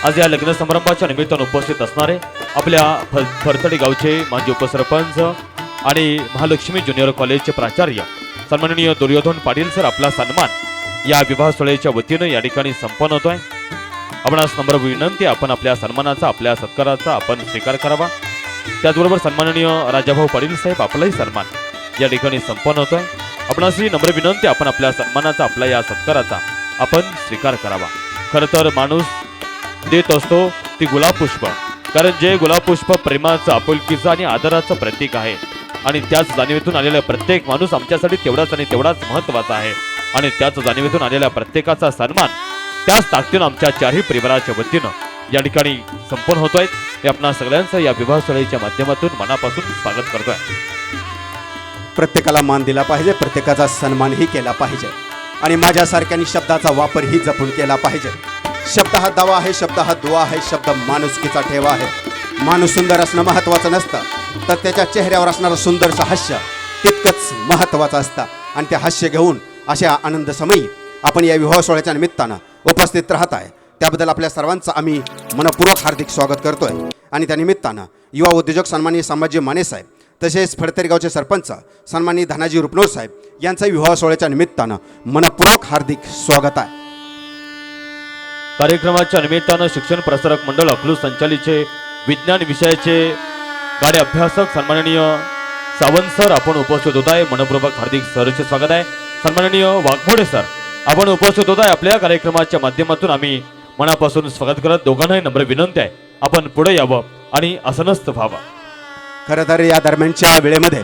आज या लग्न समारंभाच्या निमित्तानं उपस्थित असणारे आपल्या फरतडी गावचे माजी उपसरपंच आणि महालक्ष्मी ज्युनियर कॉलेजचे प्राचार्य सन्माननीय दुर्योधन पाटील सर, आपला सन्मान या विवाह सोहळ्याच्या वतीनं या ठिकाणी संपन्न होतोय. आपणास नम्र विनंती, आपण आपल्या सन्मानाचा, आपल्या सत्काराचा आपण स्वीकार करावा. त्याचबरोबर सन्माननीय राजाभाऊ पाटील साहेब, आपलाही सन्मान या ठिकाणी संपन्न होतोय. आपणास ही नम्र विनंती, आपण आपल्या सन्मानाचा, आपल्या या सत्काराचा आपण स्वीकार करावा. खरं तर माणूस देत असतो ती गुलाब पुष्प, कारण जे गुलाब पुष्प प्रेमाचं, आपुलकीचं आणि आदराचं प्रतीक आहे आणि त्याच जाणीवेतून आलेला प्रत्येक माणूस आमच्यासाठी तेवढाच आणि तेवढाच महत्त्वाचा आहे आणि त्याच जाणीवेतून आलेल्या प्रत्येकाचा सन्मान त्याच ताकदीनं आमच्या चारही परिवाराच्या वतीनं या ठिकाणी संपन्न होतोय. हे आपणा सगळ्यांचं या विवाह सोहळ्याच्या माध्यमातून मनापासून स्वागत करतोय.
प्रत्येकाला मान दिला पाहिजे, प्रत्येकाचा सन्मानही केला पाहिजे आणि माझ्यासारख्यानी शब्दाचा वापरही जपून केला पाहिजे. शब्द हा दवा आहे, शब्द हा दुआ आहे, शब्द माणुसकीचा ठेवा आहे. माणूस सुंदर असणं महत्त्वाचं नसतं, तर त्याच्या चेहऱ्यावर असणारं सुंदरचं हास्य तितकंच महत्त्वाचं असतं. आणि ते हास्य घेऊन अशा आनंदसमयी आपण या विवाह सोहळ्याच्या निमित्तानं उपस्थित राहत आहे, त्याबद्दल आपल्या सर्वांचं आम्ही मनपूर्वक हार्दिक स्वागत करतोय. आणि त्या निमित्तानं युवा उद्योजक सन्माननीय संभाजी माने साहेब, तसेच फडतरी गावचे सरपंच सन्माननीय धनाजी रुपनोर साहेब यांचाही विवाह सोहळ्याच्या निमित्तानं मनपूर्वक हार्दिक स्वागत आहे.
कार्यक्रमाच्या निमित्तानं शिक्षण प्रसारक मंडळ अकलूज संचालितचे विज्ञान विषयाचे गाडे अभ्यासक सन्माननीय सावंत सर आपण उपस्थित होत आहे. मनपूर्वक हार्दिक सहर्ष स्वागत आहे. सन्माननीय वाघमोडे सर आपण उपस्थित होत आहे. आपल्या कार्यक्रमाच्या माध्यमातून आम्ही मनापासून स्वागत करत दोघांनाही नम्र विनंती आहे, आपण पुढे यावं आणि आसनस्थ व्हावं.
खरं तर या दरम्यानच्या वेळेमध्ये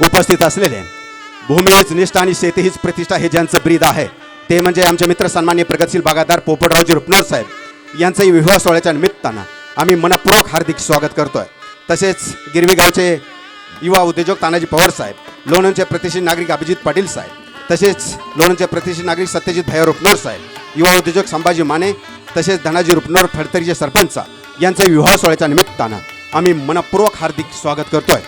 उपस्थित असलेले भूमी हीच निष्ठा आणि शेती हीच प्रतिष्ठा हे ज्यांचं ब्रीद आहे ते म्हणजे आमचे मित्र सन्मान्य प्रगतशील बागायतदार पोपटरावजी रुपनोर साहेब यांचंही विवाह सोहळ्याच्या निमित्तानं आम्ही मनपूर्वक हार्दिक स्वागत करतोय. तसेच गिरवी गावचे युवा उद्योजक तानाजी पवार साहेब, लोणंदचे प्रतिष्ठित नागरिक अभिजित पाटील साहेब, तसेच लोणंदचे प्रतिष्ठित नागरिक सत्यजित भैया रुपनोर साहेब, युवा उद्योजक संभाजी माने, तसेच धनाजी रुपनोर फडतरीचे सरपंच यांचं विवाह सोहळ्याच्या निमित्तानं आम्ही मनपूर्वक हार्दिक स्वागत करतोय.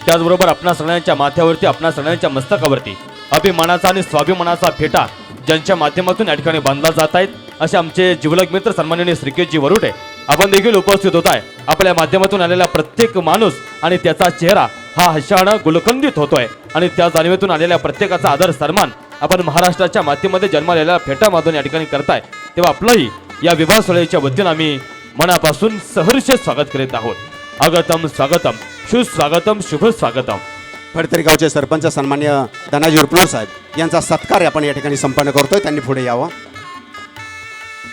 त्याचबरोबर आपणा सगळ्यांच्या माथ्यावरती, आपणा सगळ्यांच्या मस्तकावरती अभिमानाचा आणि स्वाभिमानाचा फेटा ज्यांच्या माध्यमातून या ठिकाणी बांधला जात आहेत असे आमचे जिवलग मित्र सन्माननीय श्रीकेशजी वरुटे आपण देखील उपस्थित होत आहे. आपल्या माध्यमातून आलेला प्रत्येक माणूस आणि त्याचा चेहरा हा हशानं गुलकंदित होतोय आणि त्या जाणीवेतून आलेल्या प्रत्येकाचा आदर सन्मान आपण महाराष्ट्राच्या मातीमध्ये जन्मलेल्या फेटामधून या ठिकाणी करताय. तेव्हा आपलंही या विवाह सोहळ्याच्या वतीनं आम्ही मनापासून सहर्ष स्वागत करीत आहोत. आगतम स्वागतम, सुस्वागतम, शुभ स्वागतम.
फडतरी गावचे सरपंच सन्मान्य धनाजी रुपनोर साहेब यांचा सत्कार आपण या ठिकाणी संपन्न करतोय, त्यांनी पुढे यावं.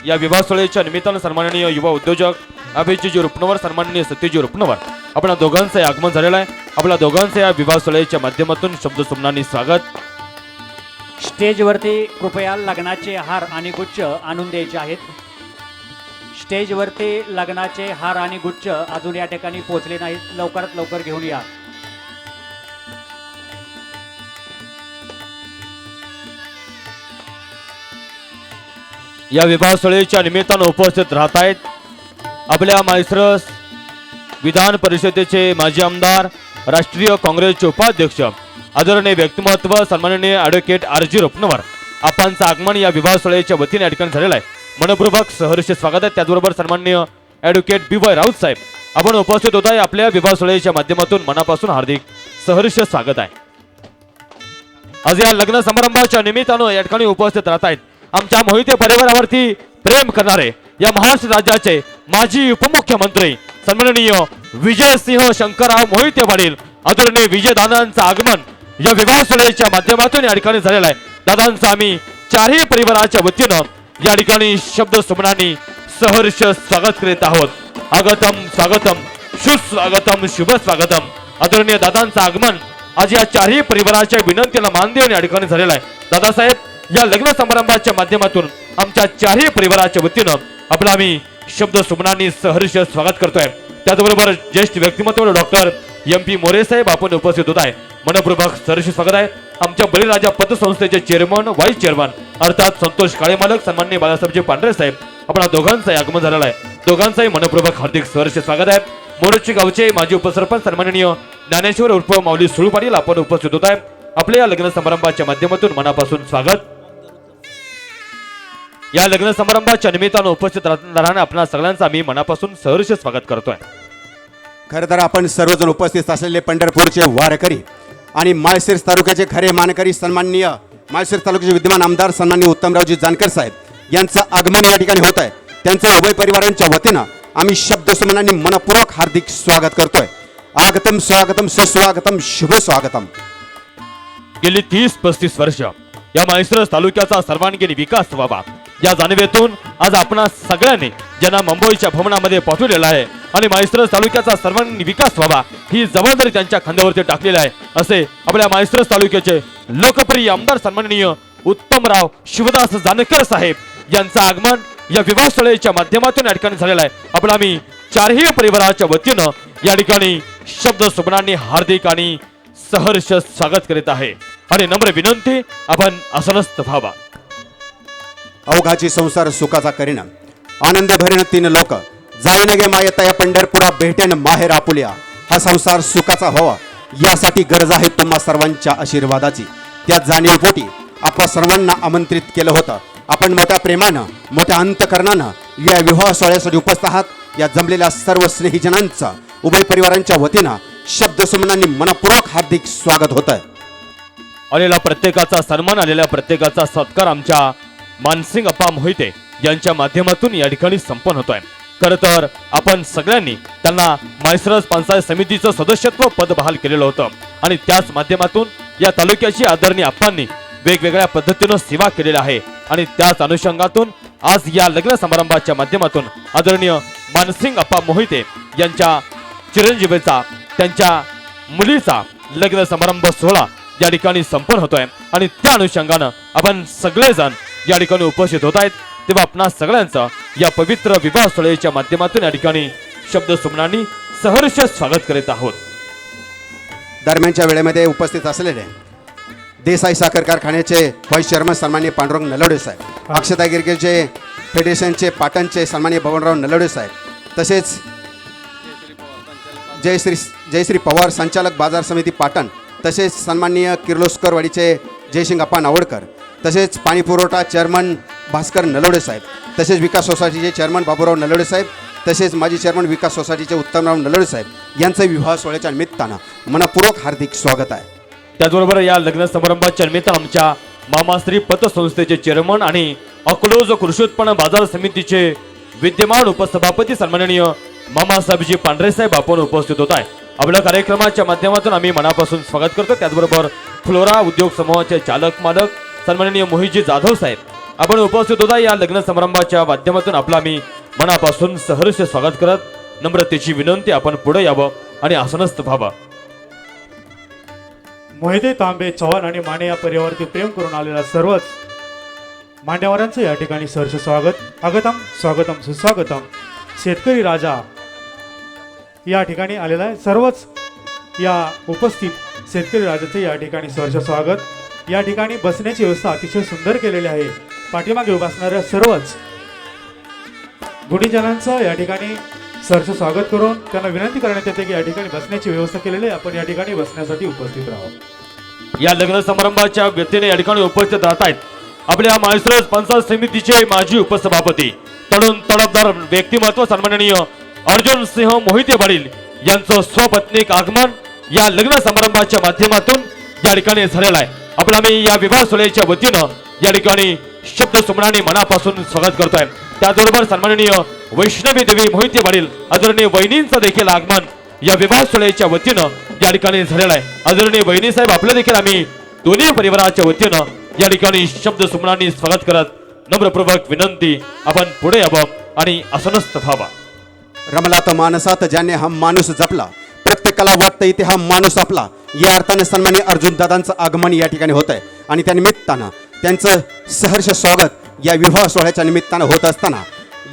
या विवाह सोहळ्याच्या निमित्तानं सन्माननीय युवा उद्योजक अभिजीजी रुपनवर, सन्माननीय सत्यजी रुपनवर आपण दोघांचं आगमन झालेलं आहे. आपल्या दोघांचं या विवाह सोहळ्याच्या माध्यमातून शब्दसुमनांनी स्वागत.
स्टेजवरती कृपया लग्नाचे हार आणि गुच्छ आणून द्यायचे आहेत. स्टेजवरती लग्नाचे हार आणि गुच्छ अजून या ठिकाणी पोहोचले नाहीत, लवकरात लवकर घेऊन या.
या विवाह सोहळ्याच्या निमित्तानं उपस्थित राहत आहेत आपल्या माळशिरस विधान परिषदेचे माजी आमदार, राष्ट्रीय काँग्रेसचे उपाध्यक्ष, आदरणीय व्यक्तिमत्व सन्माननीय ॲडव्होकेट RG रुपनवर. आपणचं आगमन या विवाह सोहळ्याच्या वतीने या ठिकाणी झालेलं आहे. मनपूर्वक सहर्ष स्वागत आहे. त्याचबरोबर सन्माननीय ॲडव्होकेट BY राऊत साहेब आपण उपस्थित होत आहे. आपल्या विवाह सोहळ्याच्या माध्यमातून मनापासून हार्दिक सहर्ष स्वागत आहे. आज या लग्न समारंभाच्या निमित्तानं या ठिकाणी उपस्थित राहत आहेत आमच्या मोहिते परिवारावरती प्रेम करणारे या महाराष्ट्र राज्याचे माजी उपमुख्यमंत्री सन्माननीय विजयसिंह शंकरराव मोहिते पाटील आदरणीय विजयदादांचं आगमन या विवाह सोहळ्याच्या माध्यमातून या ठिकाणी झालेलं आहे. दादांचं आम्ही चारही परिवाराच्या वतीनं या ठिकाणी शब्द सुमनांनी सहर्ष स्वागत करीत आहोत. आगतम स्वागतम सुस्वागतम शुभ स्वागतम. आदरणीय दादांचं आगमन आज या चारही परिवाराच्या विनंतीला मान देऊन या ठिकाणी झालेलं आहे. दादासाहेब या लग्न समारंभाच्या माध्यमातून आमच्या चारही परिवाराच्या वतीनं आपलं आम्ही शब्द सुमनांनी सहर्ष स्वागत करतोय. त्याचबरोबर ज्येष्ठ व्यक्तिमत्व डॉक्टर MP मोरे साहेब आपण उपस्थित होत आहे. मनपूर्वक सहर्ष स्वागत आहे. आमच्या बळीराजा पतसंस्थेचे चेअरमन व्हाईस चेअरमन अर्थात संतोष काळे मालक सन्माननीय बाळासाहेबजी पांढरे साहेब आपण दोघांचं आगमन झालेलं आहे. दोघांचंही मनपूर्वक हार्दिक सहर्ष स्वागत आहे. मोरची गावचे माजी उपसरपंच सन्माननीय ज्ञानेश्वर उर्फ माऊली सुळू पाटील आपण उपस्थित होत आहे. आपल्या या लग्न समारंभाच्या माध्यमातून मनापासून स्वागत. या लग्न समारंभाच्या निमित्तानं उपस्थित राहणाऱ्या आपणा सगळ्यांचं आम्ही मनापासून सहर्ष स्वागत करतोय.
खरं तर आपण सर्वजण उपस्थित असलेले पंढरपूरचे वारकरी आणि माळशिरस तालुक्याचे खरे मानकरी सन्माननीय माळशिरस तालुक्याचे विद्यमान आमदार सन्माननीय उत्तमरावजी जानकर साहेब यांचं आगमन या ठिकाणी होत आहे. त्यांचं उभय परिवारांच्या वतीनं आम्ही शब्द सुमनांनी मनपूर्वक हार्दिक स्वागत करतोय. आगतम स्वागतम सुस्वागतम शुभ स्वागतम.
गेली 30-35 वर्ष या माळशिरस तालुक्याचा सर्वांगीण विकास व्हावा या जाणीवेतून आज आपण सगळ्यांनी ज्यांना मुंबईच्या भवनामध्ये पाठवलेला आहे आणि माळशिरस तालुक्याचा सर्वांगीण विकास व्हावा ही जबाबदारी त्यांच्या खांद्यावरती टाकलेली आहे. असे आपल्या माळशिरस तालुक्याचे लोकप्रिय आमदार सन्माननीय उत्तमराव शिवदास जानकर साहेब यांचं आगमन या विवाह सोहळ्याच्या माध्यमातून या ठिकाणी झालेलं आहे. आपण आम्ही चारही परिवाराच्या वतीनं या ठिकाणी शब्द सुमनांनी हार्दिक आणि सहर्ष स्वागत करीत आहे आणि नम्र विनंती आपण आसनस्थ व्हावा.
अवघाची संसार सुखाचा करीन आनंद भरीन तीन लोक जाईन गे मायता या पंढरपुरा भेटेन माहेर आपुल्या. हा संसार सुखाचा व्हावा यासाठी गरज आहे तुम्हा सर्वांच्या आशीर्वादाची. त्या जाणीवपोटी आपण सर्वांना आमंत्रित केलं होतं. आपण मोठ्या प्रेमानं मोठ्या अंतकरणानं या विवाह सोहळ्यासाठी उपस्थित आहात. या जमलेल्या सर्व स्नेहीजनांचं उभय परिवारांच्या वतीनं शब्द सुमनांनी मनपूर्वक हार्दिक स्वागत होत आहे.
आलेला प्रत्येकाचा सन्मान आलेल्या प्रत्येकाचा सत्कार आमच्या मानसिंग अप्पा मोहिते यांच्या माध्यमातून या ठिकाणी संपन्न होतोय. खरं तर आपण सगळ्यांनी त्यांना माळशिरस पंचायत समितीचं सदस्यत्व पद बहाल केलेलं होतं आणि त्याच माध्यमातून या तालुक्याची आदरणीय अप्पांनी वेगवेगळ्या पद्धतीनं सेवा केलेली आहे आणि त्याच अनुषंगातून आज या लग्न समारंभाच्या माध्यमातून आदरणीय मानसिंग अप्पा मोहिते यांच्या चिरंजीवीचा त्यांच्या मुलीचा लग्न समारंभ सोहळा या ठिकाणी संपन्न होतोय आणि त्या अनुषंगानं आपण सगळेजण या ठिकाणी उपस्थित होत आहेत. तेव्हा आपणा सगळ्यांचं या पवित्र विवाह सोहळ्याच्या माध्यमातून या ठिकाणी शब्द सुमनांनी सहर्ष स्वागत करीत आहोत.
दरम्यानच्या वेळेमध्ये उपस्थित असलेले देसाई साखर कारखान्याचे व्हाईस चेअरमन सन्माननीय पांडुरंग नलवडे साहेब, अक्षता गिरगेचे फेडरेशनचे पाटणचे सन्माननीय बबनराव नलवडे साहेब, तसेच जयश्री पवार संचालक बाजार समिती पाटण, तसेच सन्माननीय किर्लोस्करवाडीचे जयसिंग अप्पा नावडकर, तसेच पाणी पुरवठा चेअरमन भास्कर नलवडे साहेब, तसेच विकास सोसायटीचे चेअरमन बाबूराव नलवडे साहेब, तसेच माजी चेअरमन विकास सोसायटीचे उत्तमराव नलवडे साहेब यांचं विवाह सोहळ्याच्या निमित्तानं मनपूर्वक हार्दिक स्वागत आहे.
त्याचबरोबर या लग्न समारंभाच्या निमित्तानं आमच्या मामाश्री पतसंस्थेचे चेअरमन आणि अकलोज कृषी उत्पन्न बाजार समितीचे विद्यमान उपसभापती सन्माननीय मामासाहेबजी पांढरे साहेब आपण उपस्थित होत आहे. आपल्या कार्यक्रमाच्या माध्यमातून आम्ही मनापासून स्वागत करतो. त्याचबरोबर फ्लोरा उद्योग समूहाचे चालक मालक सन्माननीय मोहितजी जाधव साहेब आपण उपस्थित होता. या लग्न समारंभाच्या माध्यमातून आपलं आम्ही मनापासून सहर्ष स्वागत करत नम्रतेची विनंती आपण पुढे यावं आणि आसनस्थ व्हावं.
मोहिते तांबे चव्हाण आणि माने या परिवारावरती प्रेम करून आलेल्या सर्वच मान्यवरांचं या ठिकाणी सहर्ष स्वागत. आगतम स्वागतम सुस्वागतम. शेतकरी राजा या ठिकाणी आलेला आहे. सर्वच या उपस्थित शेतकरी राजाचे या ठिकाणी सहर्ष स्वागत. या ठिकाणी बसण्याची व्यवस्था अतिशय सुंदर केलेली आहे. पाठीमागे उभा असणाऱ्या सर्वच गुणीजनांचं या ठिकाणी सहर्ष स्वागत करून त्यांना विनंती करण्यात येते की या ठिकाणी बसण्याची व्यवस्था केलेली आहे. आपण या ठिकाणी बसण्यासाठी उपस्थित राहावं.
या लग्न समारंभाच्या व्यक्तीने या ठिकाणी उपस्थित राहत आहेत आपल्या माळशिरस पंचायत समितीचे माजी उपसभापती तरुण तडफदार व्यक्तिमत्व सन्माननीय अर्जुन सिंह मोहिते पाटील यांचं स्वपत्नीक आगमन या लग्न समारंभाच्या माध्यमातून या ठिकाणी झालेलं आहे. आपण आम्ही या विवाह सोहळ्याच्या वतीनं या ठिकाणी शब्द सुमनांनी मनापासून स्वागत करतोय. त्याचबरोबर सन्माननीय वैष्णवी देवी मोहिते पाटील आदरणीय वहिनींचं देखील आगमन या विवाह सोहळ्याच्या वतीनं या ठिकाणी झालेलं आहे. आदरणीय वहिनी साहेब आपलं देखील आम्ही दोन्ही परिवाराच्या वतीनं या ठिकाणी शब्द सुमनांनी स्वागत करत नम्रपूर्वक विनंती आपण पुढे यावं आणि आसनस्थ व्हावा.
रमलात मानसात ज्याने हा माणूस जपला, प्रत्येकाला वाटतं इथे हा माणूस आपला. या अर्थाने सन्माननीय अर्जुन दादांचं आगमन या ठिकाणी होत आहे आणि त्या निमित्तानं त्यांचं सहर्ष स्वागत या विवाह सोहळ्याच्या निमित्तानं होत असताना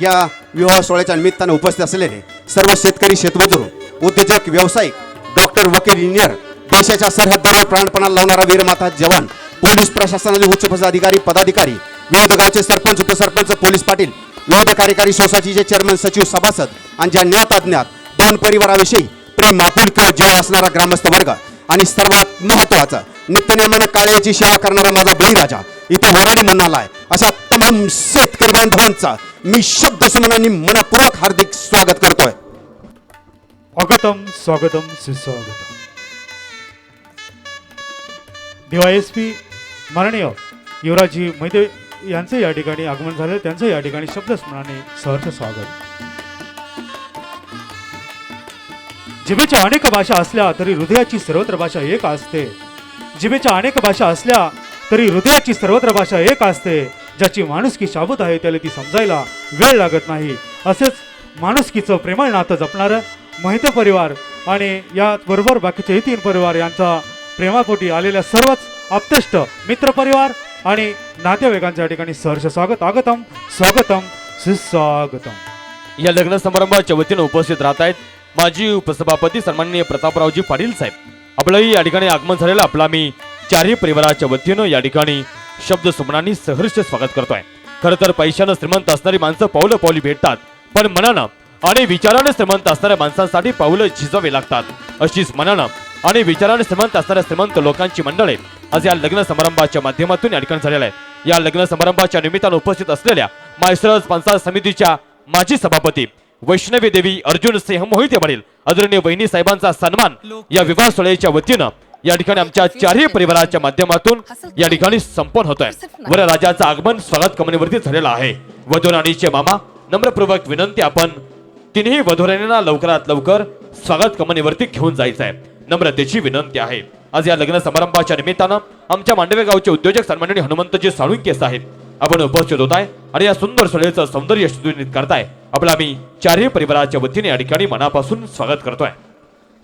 या विवाह सोहळ्याच्या निमित्तानं उपस्थित असलेले सर्व शेतकरी, शेतमजूर, उद्योजक, व्यावसायिक, डॉक्टर, वकील, इंजिनियर, देशाच्या सरहद्दीवर प्राणपणा लावणारा वीरमाता जवान, पोलीस प्रशासनाचे उच्च अधिकारी, पदाधिकारी, विविध गावचे सरपंच, उपसरपंच, पोलीस पाटील, विविध कार्यकारी सोसायटीचे चेअरमन, सचिव, सभासद आणि ज्या ज्ञात अज्ञात दोन परिवाराविषयी प्रेम, आपुलकी, जीव असणारा ग्रामस्थ वर्ग आणि सर्वात महत्वाचा नित्यनेमानं काळ्याची सेवा करणारा माझा बळीराजा इथे वराडी म्हणून आलाय. अशा तमाम शेतकरी बांधवांचा मी शब्द सुमनांनी मनपूर्वक हार्दिक स्वागत करतोय.
स्वागतम स्वागतम सुस्वागतम. DYSP माननीय युवराजी मैदे यांचे या ठिकाणी आगमन झाले, त्यांचं या ठिकाणी शब्दस्मरणाने सहर्ष स्वागत. जिभेच्या अनेक भाषा असल्या तरी हृदयाची सर्वत्र भाषा एक असते. जिभेच्या अनेक भाषा असल्या तरी हृदयाची सर्वत्र भाषा एक असते. ज्याची माणुसकी शाबूत आहे त्याला ती समजायला वेळ लागत नाही. असेच माणुसकीचं प्रेमळ नातं जपणारं मोहिते परिवार आणि याबरोबर बाकीचे 3 परिवार यांचा प्रेमापोटी आलेल्या सर्वच आप्तेष्ट मित्र परिवार आणि नातेवाईकांच्या या ठिकाणी सहर्ष स्वागत. आगतम स्वागतम सुस्वागतम.
या लग्न समारंभाच्या वतीनं उपस्थित राहत आहेत माजी उपसभापती सन्माननीय प्रतापरावजी पाटील साहेब. आपलंही या ठिकाणी आगमन झालेलं आपला मी चारही परिवाराच्या वतीनं या ठिकाणी शब्द सुमनांनी सहर्ष स्वागत करतोय. खरं तर पैशानं श्रीमंत असणारी माणसं पावलं पावली भेटतात, पण मनानं आणि विचाराने श्रीमंत असणाऱ्या माणसांसाठी पावलं झिजवावे लागतात. अशीच मनानं आणि विचाराने श्रीमंत असणाऱ्या श्रीमंत लोकांची मंडळे आज या लग्न समारंभाच्या माध्यमातून या ठिकाणी झालेलं आहे. या लग्न समारंभाच्या निमित्तानं उपस्थित असलेल्या माळशिरस पंचायत समितीच्या माजी सभापती वैष्णवी देवी अर्जुन सिंह मोहिते पाटील आदरणीय वहिनी साहेबांचा सन्मान या विवाह सोहळ्याच्या वतीनं या ठिकाणी आमच्या चारही परिवाराच्या माध्यमातून या ठिकाणी संपन्न होत आहे. वरराजाचं आगमन स्वागत कमानीवरती झालेलं आहे. वधूराणीचे मामा नम्रपूर्वक विनंती आपण तिन्ही वधूराणींना लवकरात लवकर स्वागत कमानीवरती घेऊन जायचं आहे. नम्रतेची विनंती आहे. आज या लग्न समारंभाच्या निमित्तानं आमच्या मांडवे गावचे उद्योजक सन्माननीय हनुमंतजी साळुंके साहेब आपण उपस्थित होत आहे आणि या सुंदर सोहळ्याचं सौंदर्य सुनिश्चित करताय. आपला आम्ही चारही परिवाराच्या वतीने या ठिकाणी मनापासून स्वागत करतोय.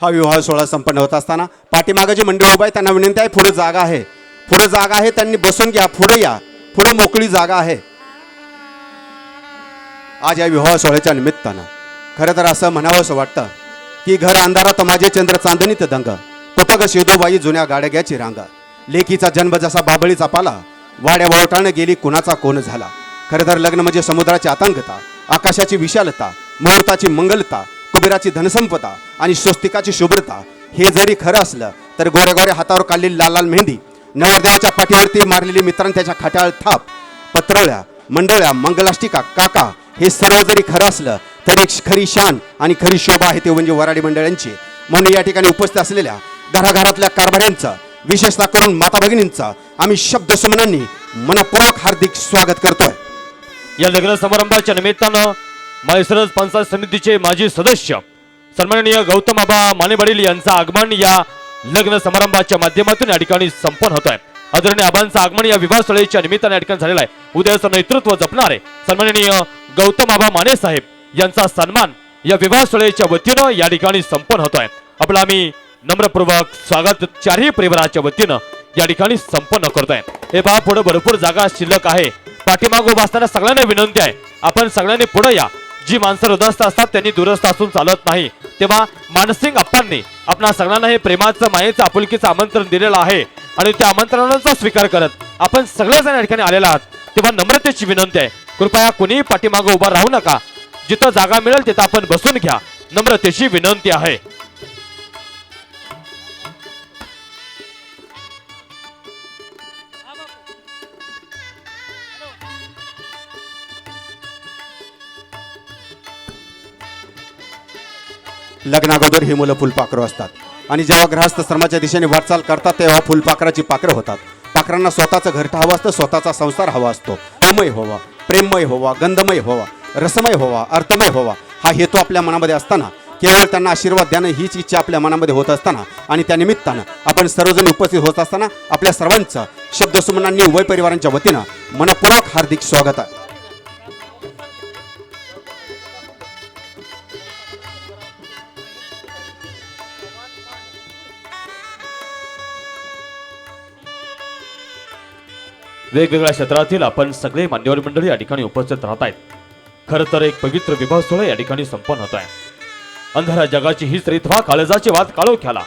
हा विवाह सोहळा संपन्न होत असताना पाठीमागे जे मंडळ उभा आहे त्यांना विनंती आहे, पुढे जागा आहे, पुढे जागा आहे, त्यांनी बसून घ्या, पुढे या, पुढे मोकळी जागा आहे. आज या विवाह सोहळ्याच्या निमित्तानं खरं तर असं म्हणावंसं वाटतं की घर अंधारात माझे चंद्र चांदणीत दंग, कुठं ग शेदोबाई जुन्या गाडग्याची रांग, लेकीचा जन्म जसा बाबळीचा पाला, वाड्या वावटानं गेली कुणाचा कोण झाला. खरं तर लग्न म्हणजे समुद्राची आतंकता, आकाशाची विशालता, मुहूर्ताची मंगलता, कुबेराची धनसंपदा आणि स्वस्तिकाची शुभ्रता. हे जरी खरं असलं तर गोऱ्या गोऱ्या हातावर काढलेली लाल लाल मेहंदी, नवरदेवाच्या पाठीवरती मारलेली मित्रांनी त्याच्या खाट्याळ थाप, पत्रळ्या, मंडळ्या, मंगलाष्टिका, काका, हे सर्व जरी खरं असलं तरी खरी शान आणि खरी शोभा आहे ते म्हणजे वराडी मंडळांची. म्हणून या ठिकाणी उपस्थित असलेल्या घराघरातल्या कारभाऱ्यांचं, विशेषतः करून माता भगिनींचं आम्ही शब्द सुमनांनी मनपूर्वक हार्दिक स्वागत करतोय.
या लग्न समारंभाच्या निमित्तानं माळशिरस पंचायत समितीचे माजी सदस्य सन्माननीय गौतम आबा मानेपाटील यांचं आगमन या लग्न समारंभाच्या माध्यमातून या ठिकाणी संपन्न होत आहे. आदरणीय आबांचं आगमन या विवाह सोहळ्याच्या निमित्ताने या ठिकाणी झालेलं आहे. उद्याचं नेतृत्व जपणारे सन्माननीय गौतम आबा माने साहेब यांचा सन्मान या विवाह सोहळ्याच्या वतीनं या ठिकाणी संपन्न होत आहे. आपला आम्ही नम्रपूर्वक स्वागत चारही परिवाराच्या वतीनं या ठिकाणी संपन्न करतोय. हे पहा पुढे भरपूर जागा शिल्लक आहे. पाठीमागो बसताना सगळ्यांना विनंती आहे आपण सगळ्यांनी पुढे या. जी माणसं हृदयस्थ असतात त्यांनी दूरस्थ असून चालत नाही. तेव्हा मानसिंग अप्पांनी आपणा सगळ्यांना हे प्रेमाचं, मायेचं, आपुलकीचं आमंत्रण दिलेलं आहे आणि त्या आमंत्रणाचा स्वीकार करत आपण सगळेजण या ठिकाणी आलेला आहात. तेव्हा नम्रतेची विनंती आहे, कृपया कोणीही पाठीमागं उभा राहू नका. जिथं जागा मिळेल तिथं आपण बसून घ्या. नम्रतेची विनंती आहे.
लग्नाअगोदर ही मुलं फुलपाखरं असतात आणि जेव्हा गृहस्थ श्रमाच्या दिशेने वाटचाल करतात तेव्हा फुलपाखराची पाखरं होतात. पाखरांना स्वतःचं घरटं हवं असतं, स्वतःचा संसार हवा असतो. अमय व्हावा, प्रेममय व्हावा, गंधमय व्हावा, रसमय व्हावा, अर्थमय व्हावा हा हेतू आपल्या मनामध्ये असताना केवळ त्यांना आशीर्वाद देणं हीच इच्छा आपल्या मनामध्ये होत असताना आणि त्या निमित्तानं आपण सर्वजण उपस्थित होत असताना आपल्या सर्वांचं शब्दसुमनांनी उभय परिवारांच्या वतीनं मनपूर्वक हार्दिक स्वागत आहे.
वेगवेगळ्या क्षेत्रातील आपण सगळे मान्यवर मंडळी या ठिकाणी उपस्थित राहत आहेत. खरं तर एक पवित्र विवाह सोहळा या ठिकाणी संपन्न होत आहे. अंधारा जगाची हीच रीत व्हा, काळजाची वाद काळोख्याला,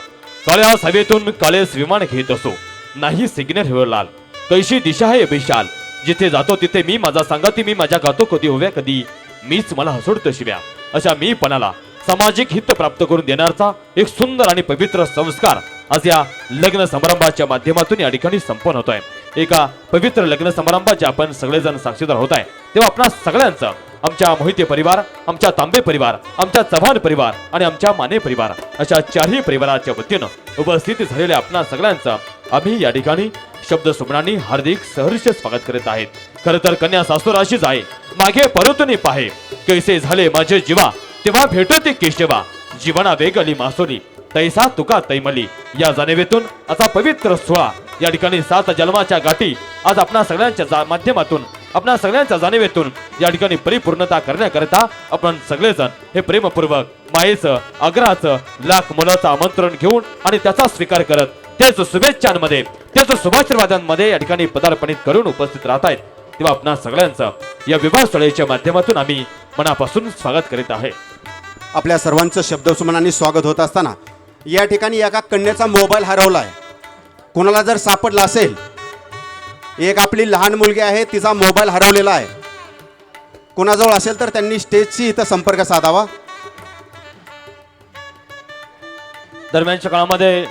काळ्या हवेतून काळेस विमान घेत असो, नाही सिग्नल हिरवं लाल, कैशी दिशा आहे विशाल, जिथे जातो तिथे मी माझा सांगाती, मी माझ्या गातो कधी होव्या कधी, मीच मला हसोडतो शिव्या. अशा मी पणाला सामाजिक हित प्राप्त करून देणारचा एक सुंदर आणि पवित्र संस्कार आज या लग्न समारंभाच्या माध्यमातून या ठिकाणी संपन्न होतोय. एका पवित्र लग्न समारंभाचे आपण सगळेजण साक्षीदार होत आहे. तेव्हा आपणा सगळ्यांचं, आमच्या मोहिते परिवार, आमच्या तांबे परिवार, आमच्या चव्हाण परिवार आणि आमच्या माने परिवार अशा चारही परिवाराच्या वतीनं उपस्थित झालेल्या आपणा सगळ्यांचं आम्ही या ठिकाणी शब्द सुमनांनी हार्दिक सहर्ष स्वागत करीत आहेत. खरं तर कन्या सासुराशीच आहे, मागे परतून पाहे, कैसे झाले माझे जीवा, तेव्हा भेटते केशवा, जीवना वेगली मासोली, तैसा तुका तैमली. या जाणीवेतून असा पवित्र सोहळा या ठिकाणी 7 जन्माच्या गाठी आज आपणा सगळ्यांच्या माध्यमातून, आपणा सगळ्यांच्या जाणीवेतून या ठिकाणी परिपूर्णता करण्याकरिता आपण सगळेजण हे प्रेमपूर्वक मायेचं, आग्रहाचं, लाख मुलाचं आमंत्रण घेऊन आणि त्याचा स्वीकार करत त्याच शुभेच्छांमध्ये, त्याच शुभाशीर्वादांमध्ये या ठिकाणी पदार्पणित करून उपस्थित राहत आहेत. तेव्हा आपणा सगळ्यांचं या विवाह स्थळाच्या माध्यमातून आम्ही मनापासून स्वागत करीत आहे.
आपल्या सर्वांचं शब्दसुमनांनी स्वागत होत असताना या ठिकाणी एका कन्याचा मोबाईल हरवला आहे. कोणाला जर सापडला असेल, एक आपली लहान मुलगी आहे, तिचा मोबाईल हरवलेला आहे, कोणाजवळ असेल तर त्यांनी स्टेजशी इथं संपर्क साधावा.
दरम्यानच्या काळामध्ये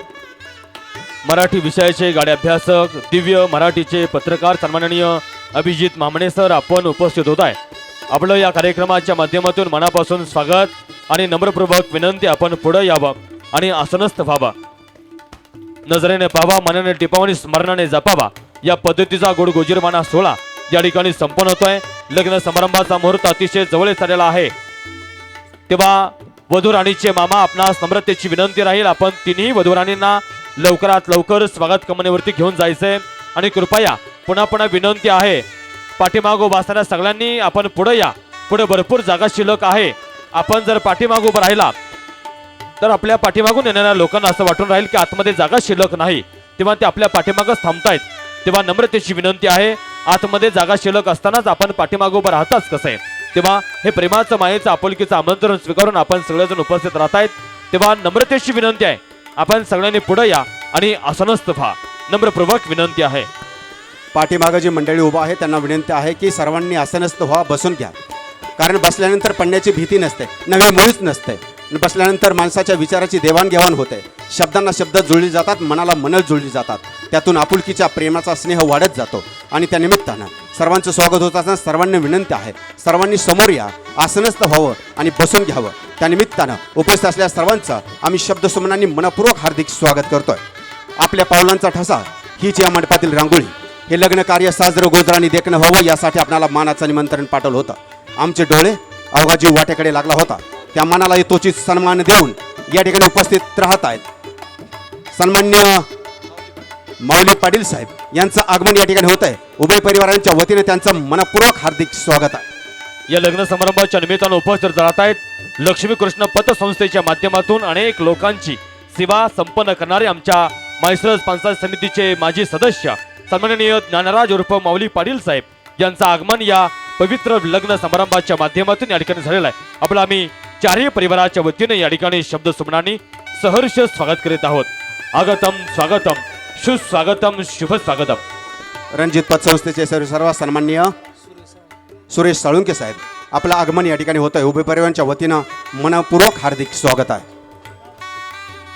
मराठी विषयाचे गाडे अभ्यासक, दिव्य मराठीचे पत्रकार सन्माननीय अभिजित मामणे सर आपण उपस्थित होत आहे. आपलं या कार्यक्रमाच्या माध्यमातून मनापासून स्वागत आणि नम्रपूर्वक विनंती, आपण पुढे यावं आणि आसनस्थ व्हावा, नजरेने पाहावा, मनाने टिपावा आणि स्मरणाने जपावा. या पद्धतीचा गोडगोजीरमाना सोहळा या ठिकाणी संपन्न होतोय. लग्न समारंभाचा मुहूर्त अतिशय जवळच आलेला आहे. तेव्हा वधू राणीचे मामा आपणास नम्रतेची विनंती राहील, आपण तिन्ही वधू राणींना लवकरात लवकर स्वागत कमानीवरती घेऊन जायचंय आणि कृपया पुन्हा विनंती आहे, पाठीमागो बसणाऱ्या सगळ्यांनी आपण पुढे या. पुढे भरपूर जागा शिल्लक आहे. आपण जर पाठीमागो उभं राहिला तर आपल्या पाठीमागून येणाऱ्या लोकांना असं वाटून राहील की आतमध्ये जागा शिल्लक नाही, तेव्हा ते आपल्या पाठीमागच थांबतायत. तेव्हा नम्रतेची विनंती आहे, आतमध्ये जागा शिल्लक असतानाच आपण पाठीमागो उभं राहताच कसं आहे. तेव्हा हे प्रेमाचं, मायेचं, आपुलकीचं आमंत्रण स्वीकारून आपण सगळेजण उपस्थित राहत आहेत. तेव्हा नम्रतेची विनंती आहे, आपण सगळ्यांनी पुढे या आणि आसनस्थ व्हा, नम्रपूर्वक विनंती आहे.
पाठीमागं जी मंडळी उभा आहे त्यांना विनंती आहे की सर्वांनी आसनस्थ व्हा, बसून घ्या. कारण बसल्यानंतर पडण्याची भीती नसते, नवी मुळीच नसते. बसल्यानंतर माणसाच्या विचाराची देवाणघेवाण होते, शब्दांना शब्द जुळली जातात, मनाला मन जुळली जातात, त्यातून आपुलकीच्या प्रेमाचा स्नेह वाढत जातो. आणि त्या निमित्तानं सर्वांचं स्वागत होत असताना सर्वांनी विनंती आहे, सर्वांनी समोर या, आसनस्थ व्हावं आणि बसून घ्यावं. त्या निमित्तानं उपस्थित असलेल्या सर्वांचं आम्ही शब्दसुमनांनी मनपूर्वक हार्दिक स्वागत करतोय. आपल्या पावलांचा ठसा हीच या मंडपातील रांगोळी, हे लग्न कार्य साजरं गोजराने देखणं व्हावं यासाठी आपल्याला मानाचं निमंत्रण पाठवलं होतं. आमचे डोळे अवघा जीव वाटेकडे लागला होता, त्या मानाला यथोचित सन्मान देऊन या ठिकाणी उपस्थित राहत आहेत. सन्माननीय माऊली पाटील साहेब यांचं आगमन या ठिकाणी होत आहे. उभय परिवारांच्या वतीने त्यांचं मनपूर्वक हार्दिक स्वागत आहे.
या लग्न समारंभाच्या निमित्तानं उपस्थित राहत आहेत लक्ष्मी कृष्ण पतसंस्थेच्या माध्यमातून अनेक लोकांची सेवा संपन्न करणारे आमच्या म्हैसरज पंचायत समितीचे माजी सदस्य सन्माननीय ज्ञानराज उर्फ माऊली पाटील साहेब यांचं आगमन या पवित्र लग्न समारंभाच्या माध्यमातून या ठिकाणी झालेलं आहे. आपलं आम्ही चारही परिवाराच्या वतीने या ठिकाणी शब्द सुमनांनी सहर्ष स्वागत करीत आहोत. आगतम स्वागतम, सुस्वागतम, शुभ स्वागतम.
रणजित पतसंस्थेचे सर्व सन्माननीय सुरेश साळुंके साहेब आपलं आगमन या ठिकाणी होत आहे. उभय परिवारांच्या वतीनं मनपूर्वक हार्दिक स्वागत आहे.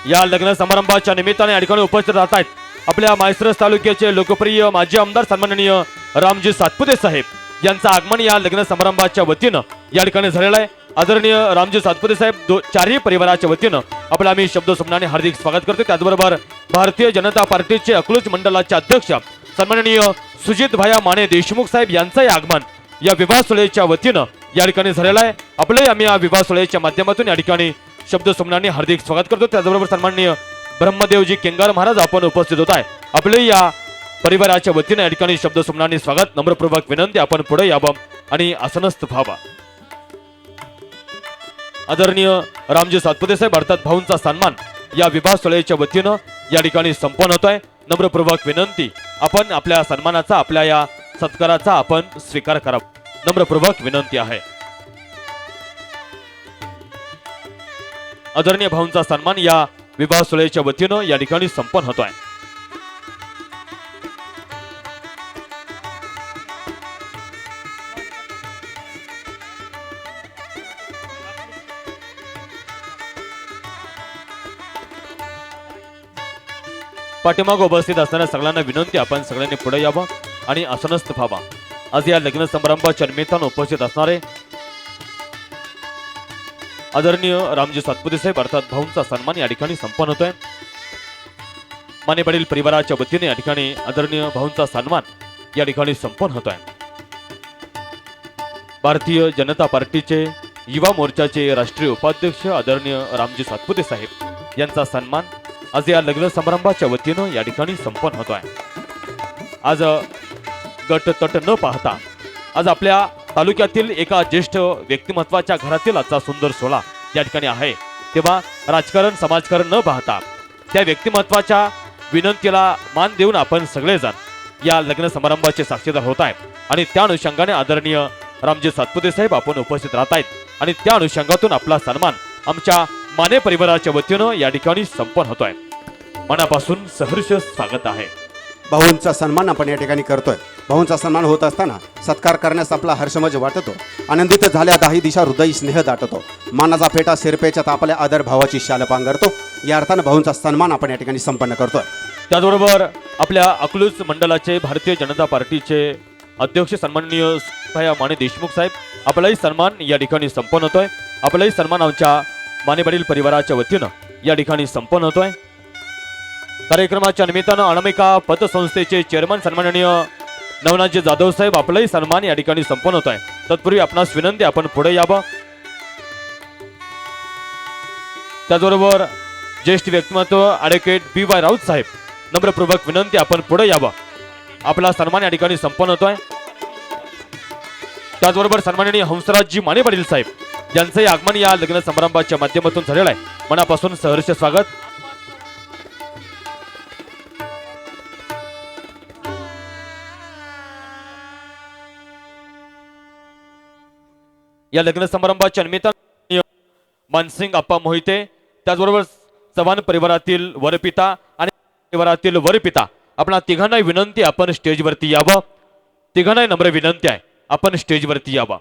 या लग्न समारंभाच्या निमित्ताने या ठिकाणी उपस्थित राहत आहेत आपल्या म्हैसरज तालुक्याचे लोकप्रिय माजी आमदार सन्माननीय रामजी सातपुते साहेब यांचं आगमन या लग्न समारंभाच्या वतीनं या ठिकाणी झालेलं आहे. आदरणीय रामजी सातपुते साहेब चारही परिवाराच्या वतीनं आपलं आम्ही शब्द सुमनाने हार्दिक स्वागत करतो. त्याचबरोबर भारतीय जनता पार्टीचे अकलूज मंडळाचे अध्यक्ष सन्माननीय सुजित भाया माने देशमुख साहेब यांचंही आगमन या विवाह सोहळ्याच्या वतीनं या ठिकाणी झालेला आहे. आपले आम्ही या विवाह सोहळ्याच्या माध्यमातून या ठिकाणी शब्दसुमनांनी हार्दिक स्वागत करतो. त्याचबरोबर सन्माननीय ब्रह्मदेवजी केंगार महाराज आपण उपस्थित होत आहे. आपले या परिवाराच्या वतीने या ठिकाणी शब्दसुमनांनी स्वागत. नम्रपूर्वक विनंती आपण पुढे यावं आणि आसनस्थ व्हावा. आदरणीय रामजी सातपुते साहेब अर्थात भाऊंचा सन्मान या विवाह सोहळ्याच्या वतीनं या ठिकाणी संपन्न होत आहे. नम्रपूर्वक विनंती आपण आपल्या सन्मानाचा आपल्या या सत्काराचा आपण स्वीकार करावा. नम्रपूर्वक विनंती आहे. आदरणीय भाऊंचा सन्मान या विवाह सोहळ्याच्या वतीनं या ठिकाणी संपन्न होत आहे. पाठीमाग उपस्थित असणाऱ्या सगळ्यांना विनंती आपण सगळ्यांनी पुढे यावं आणि आसनस्थ व्हावा. आज या लग्न समारंभाच्या निमित्तानं उपस्थित असणारे आदरणीय रामजी सातपुते साहेब अर्थात भाऊंचा सन्मान या ठिकाणी संपन्न होतोय. मानेवडील परिवाराच्या वतीने या ठिकाणी आदरणीय भाऊंचा सन्मान या ठिकाणी संपन्न होतोय. भारतीय जनता पार्टीचे युवा मोर्चाचे राष्ट्रीय उपाध्यक्ष आदरणीय रामजी सातपुते साहेब यांचा सन्मान आज या लग्न समारंभाच्या वतीनं या ठिकाणी संपन्न होतोय. आज गट तट न पाहता आज आपल्या तालुक्यातील एका ज्येष्ठ व्यक्तिमत्वाच्या घरातील आजचा सुंदर सोहळा या ठिकाणी आहे. तेव्हा राजकारण समाजकारण न पाहता त्या व्यक्तिमत्वाच्या विनंतीला मान देऊन आपण सगळेजण या लग्न समारंभाचे साक्षीदार होत आहेत आणि त्या अनुषंगाने आदरणीय रामजी सातपुते साहेब आपण उपस्थित राहत आहेत आणि त्या अनुषंगातून आपला सन्मान आमच्या माने परिवाराच्या वतीनं या ठिकाणी संपन्न होतोय. मनापासून सहर्ष स्वागत आहे.
भाऊंचा सन्मान आपण या ठिकाणी करतोय. भाऊंचा सन्मान होत असताना सत्कार करण्यास आपला हर्षमज वाटतो. आनंदित झाल्या दाही दिशा हृदयी स्नेह दाटतो. मानाचा फेटा शिरपेच्या तापल्या आदर भावाची शाल पांघरतो. या अर्थानं भाऊंचा सन्मान आपण या ठिकाणी संपन्न करतोय.
त्याचबरोबर आपल्या अकलूज मंडळाचे भारतीय जनता पार्टीचे अध्यक्ष सन्माननीय सुभाया माने देशमुख साहेब आपलाही सन्मान या ठिकाणी संपन्न होतोय. आपलाही सन्मान आमच्या मानेवडील परिवाराच्या वतीनं या ठिकाणी संपन्न होतोय. कार्यक्रमाच्या निमित्तानं अनामिका पतसंस्थेचे चेअरमन सन्माननीय नवनाथजी जाधव साहेब आपलाही सन्मान या ठिकाणी संपन्न होत आहे. तत्पूर्वी आपणास विनंती आपण पुढे यावं. त्याचबरोबर ज्येष्ठ व्यक्तिमत्व ॲडव्होकेट BY राऊत साहेब नम्रपूर्वक विनंती आपण पुढे यावं. आपला सन्मान या ठिकाणी संपन्न होतोय. त्याचबरोबर सन्माननीय हंसराजजी माने पाटील साहेब यांचंही आगमन या लग्न समारंभाच्या माध्यमातून झालेलं आहे. मनापासून सहर्ष स्वागत. या लग्न समारंभाच्या निमित्तानं मानसिंग अप्पा मोहिते त्याचबरोबर चव्हाण परिवारातील वरपिता आणि परिवारातील वरपिता आपणा तिघांना विनंती आपण स्टेजवरती यावं. तिघांना नम्र विनंती आहे आपण स्टेजवरती यावं.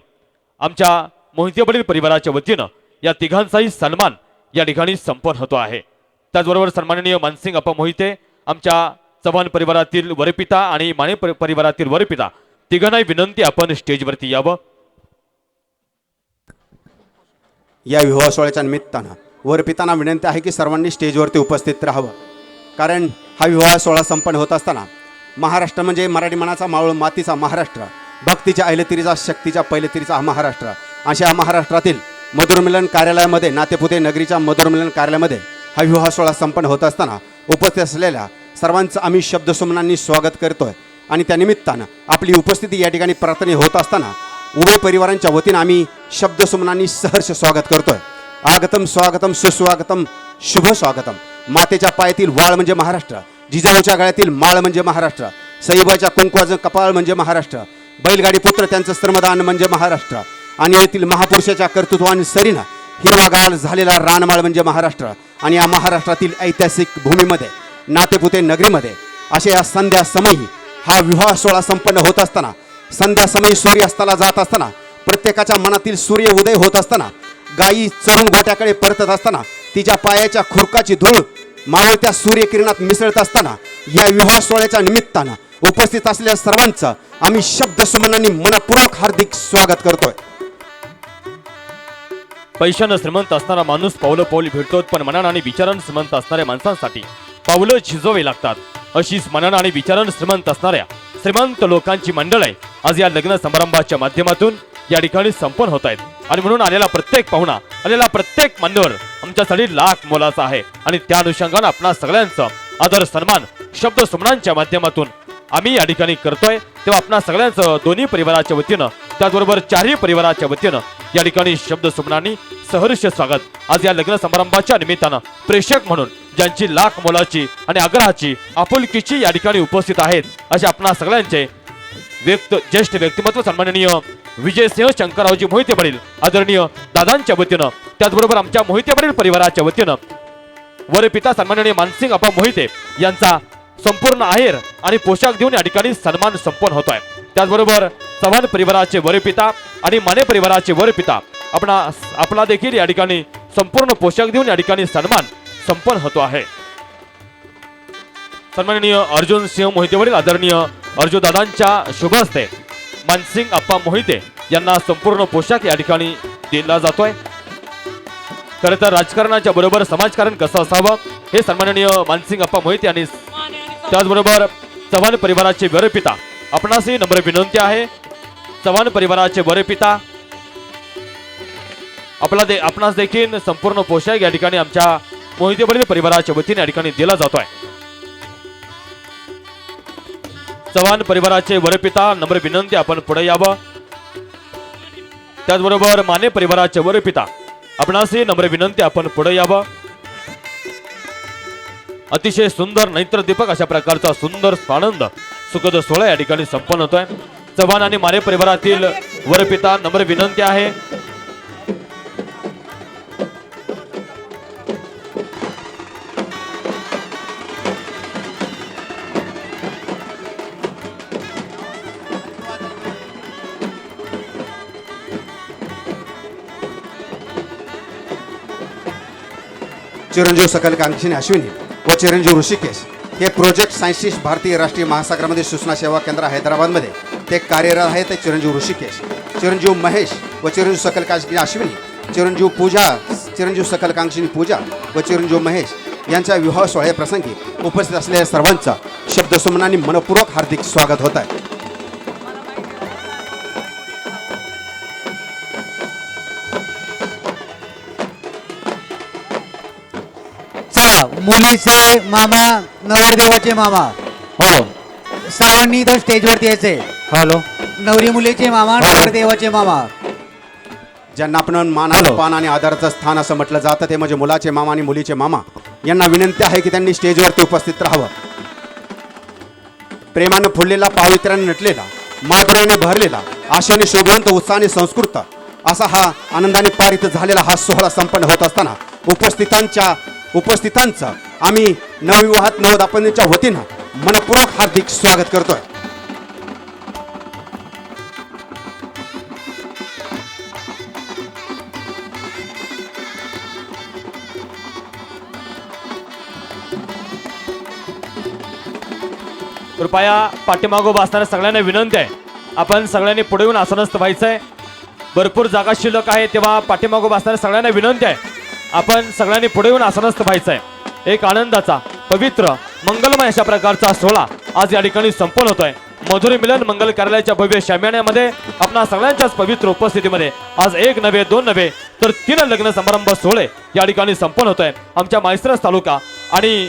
आमच्या मोहिते पाटील परिवाराच्या वतीनं या तिघांचाही सन्मान या ठिकाणी संपन्न होतो आहे. त्याचबरोबर सन्माननीय मानसिंग अप्पा मोहिते आमच्या चव्हाण परिवारातील वरपिता आणि माने परिवारातील वरपिता तिघांना विनंती आपण स्टेजवरती यावं.
या विवाह सोहळ्याच्या निमित्तानं वरपितांना विनंती आहे की सर्वांनी स्टेजवरती उपस्थित राहावं. कारण हा विवाह सोहळा संपन्न होत असताना महाराष्ट्र म्हणजे मराठी मनाचा मावळ मातीचा महाराष्ट्र, भक्तीच्या ऐलतिरीचा शक्तीच्या पैलतिरीचा हा महाराष्ट्र. अशा महाराष्ट्रातील मधुरमिलन कार्यालयामध्ये नातेपुते नगरीच्या मधुरमिलन कार्यालयामध्ये हा विवाह सोहळा संपन्न होत असताना उपस्थित असलेल्या सर्वांचं आम्ही शब्दसुमनांनी स्वागत करतोय. आणि त्या निमित्तानं आपली उपस्थिती या ठिकाणी प्रार्थना होत असताना उभय परिवारांच्या वतीनं आम्ही शब्दसुमनांनी सहर्ष स्वागत करतोय. आगतम स्वागतम सुस्वागतम शुभ स्वागतम. मातेच्या पायातील वाळ म्हणजे महाराष्ट्र, जिजाऊच्या गळ्यातील माळ म्हणजे महाराष्ट्र, सईबाईच्या कुंकवाचं कपाळ म्हणजे महाराष्ट्र, बैलगाडी पुत्र त्यांचं श्रमदान म्हणजे महाराष्ट्र, आणि येथील महापुरुषाच्या कर्तृत्वान सरीनं हिरवागार झालेला रानमाळ म्हणजे महाराष्ट्र. आणि या महाराष्ट्रातील ऐतिहासिक भूमीमध्ये नातेपुते नगरीमध्ये अशा या संध्या समयी हा विवाह सोहळा संपन्न होत असताना, संध्या समयी सूर्यास्ताला जात असताना, प्रत्येकाच्या मनातील सूर्य उदय होत असताना, गायी चरून गोट्याकडे परतत असताना, तिच्या पायाच्या खुरकाची धूळ मावळत्या सूर्यकिरणात मिसळत असताना या विवाह सोहळ्याच्या निमित्तानं उपस्थित असलेल्या सर्वांचं आम्ही शब्दसुमनांनी मनपूर्वक हार्दिक स्वागत करतोय.
पैशानं श्रीमंत असणारा माणूस पावलं पाऊल भेटतो, पण मनानं आणि विचारानं श्रीमंत असणाऱ्या माणसांसाठी पावलं झिजवावी लागतात. अशीच मनानं आणि विचारानं श्रीमंत असणाऱ्या श्रीमंत लोकांची मंडळ आहे आज या लग्न समारंभाच्या माध्यमातून या ठिकाणी संपन्न होत आहेत आणि म्हणून आलेला प्रत्येक पाहुणा आलेला प्रत्येक मान्यवर आमच्यासाठी लाख मोलाचा आहे आणि त्या अनुषंगाने आपणा सगळ्यांचा आदर सन्मान शब्द सुमनांच्या माध्यमातून आम्ही या ठिकाणी करतोय तेव्हा आपणा सगळ्यांचं दोन्ही परिवाराच्या वतीनं त्याचबरोबर चारही परिवाराच्या वतीनं या ठिकाणी शब्द सुमनांनी सहर्ष स्वागत आज या लग्न समारंभाच्या निमित्तानं प्रेक्षक म्हणून ज्यांची लाख मोलाची आणि आग्रहाची आपुलकीची या ठिकाणी उपस्थित आहेत अशा आपणा सगळ्यांचे ज्येष्ठ व्यक्तिमत्व सन्माननीय विजयसिंह शंकररावजी मोहिते पाटील आदरणीय दादांच्या वतीनं त्याचबरोबर आमच्या मोहिते पाटील परिवाराच्या वतीनं वरपिता सन्माननीय मानसिंग अप्पा मोहिते यांचा संपूर्ण आहेर आणि पोशाख देऊन या ठिकाणी सन्मान संपन्न होतोय त्याचबरोबर चव्हाण परिवाराचे वरपिता आणि माने परिवाराचे वरपिता आपला देखील या ठिकाणी संपूर्ण पोशाख देऊन या ठिकाणी सन्मान संपन्न होतो आहे सन्माननीय अर्जुन सिंह मोहिते वडील आदरणीय अर्जुन दादांच्या शुभ हस्ते मानसिंग अप्पा मोहिते यांना संपूर्ण पोशाख या ठिकाणी दिला जातोय खरं तर राजकारणाच्या बरोबर समाजकारण कसं असावं हे सन्माननीय मानसिंग अप्पा मोहिते यांनी त्याचबरोबर चव्हाण परिवाराचे वरपिता आपणासही नम्र विनंती आहे चव्हाण परिवाराचे वरपिता आपणास देखील संपूर्ण पोशाख या ठिकाणी आमच्या मोहिते वडील परिवाराच्या वतीने या ठिकाणी दिला जातोय चव्हाण परिवाराचे वरपिता नम्र विनंती आपण पुढे यावं त्याचबरोबर माने परिवाराचे वरपिता आपणासही नम्र विनंती आपण पुढे यावं अतिशय सुंदर नैत्र दीपक अशा प्रकारचा सुंदर आनंद सुखद सोहळा या ठिकाणी संपन्न होतोय चव्हाण आणि माने परिवारातील वरपिता नम्र विनंती आहे
चिरंजीव सकल कांक्षिणी अश्विनी व चिरंजीव ऋषिकेश हे प्रोजेक्ट सायन्टिस्ट भारतीय राष्ट्रीय महासागरामध्ये सूचना सेवा केंद्र हैदराबादमध्ये ते कार्यरत आहेत ते चिरंजीव ऋषिकेश चिरंजीव महेश व चिरंजीव सकल कांक्षिणी अश्विनी चिरंजीव पूजा चिरंजीव सकल कांक्षिणी पूजा व चिरंजीव महेश यांच्या विवाह सोहळ्याप्रसंगी उपस्थित असलेल्या सर्वांचा शब्दसुमनांनी मनपूर्वक हार्दिक स्वागत होत आहे
मुलीचे मामा नवरदेवाचे मामा
हो
सर्वांनी इथं स्टेजवरती यायचे
हॅलो
नवरी मुलीचे मामा नवरदेवाचे मामा
ज्यांना आपण मानाचं पान आणि आदराचं स्थान असं म्हटलं जातं ते म्हणजे मुलाचे मामा आणि मुलीचे मामा यांना विनंती आहे की त्यांनी स्टेजवरती उपस्थित राहावं प्रेमानं फुललेला पावित्र्याने नटलेला माधुर्याने भरलेला आशाने शोभवंत उत्साहाने संस्कृत असा हा आनंदाने पारित झालेला हा सोहळा संपन्न होत असताना उपस्थितांचं आम्ही नवविवाहात नवदापत्नीच्या वतीनं मनपूर्वक हार्दिक स्वागत करतोय
कृपया पाठीमागो बसणाऱ्या सगळ्यांना विनंती आहे आपण सगळ्यांनी पुढे येऊन आसनस्थ व्हायचंय भरपूर जागा शिल्लक आहे तेव्हा पाठीमागो बसणाऱ्या सगळ्यांना विनंती आहे आपण सगळ्यांनी पुढे येऊन आसनस्थ व्हायचंय एक आनंदाचा पवित्र मंगलमय अशा प्रकारचा सोहळा आज या ठिकाणी संपन्न होतोय मधुरी मिलन मंगल कार्यालयाच्या भव्य शामियाण्यामध्ये आपणा सगळ्यांच्याच पवित्र उपस्थितीमध्ये आज एक नव्हे दोन नव्हे तर 3 लग्न समारंभ सोहळे या ठिकाणी संपन्न होतोय आमच्या माळशिरस तालुका आणि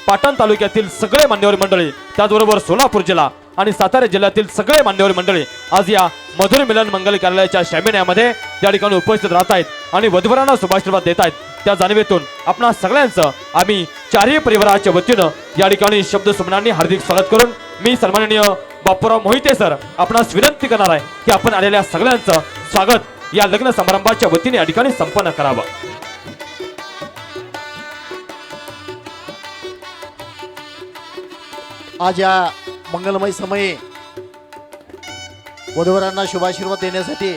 पाटण तालुक्यातील सगळे मान्यवर मंडळी त्याचबरोबर सोलापूर जिल्हा आणि सातारा जिल्ह्यातील सगळे मान्यवर मंडळी आज या मधुर मिलन मंगल कार्यालयाच्या शामियाण्यामध्ये या ठिकाणी उपस्थित राहत आहेत आणि वधूवरांना शुभाशीर्वाद देत आहेत त्या जाणीवेतून आपणा सगळ्यांचं आम्ही चारही परिवाराच्या वतीनं या ठिकाणी शब्द सुमनांनी हार्दिक स्वागत करून मी सन्माननीय बापूराव मोहिते सर आपणास विनंती करणार आहे की आपण आलेल्या सगळ्यांचं स्वागत या लग्न समारंभाच्या वतीने या ठिकाणी संपन्न करावं
आज या मंगलमय समयी वधूवरांना शुभाशीर्वाद देण्यासाठी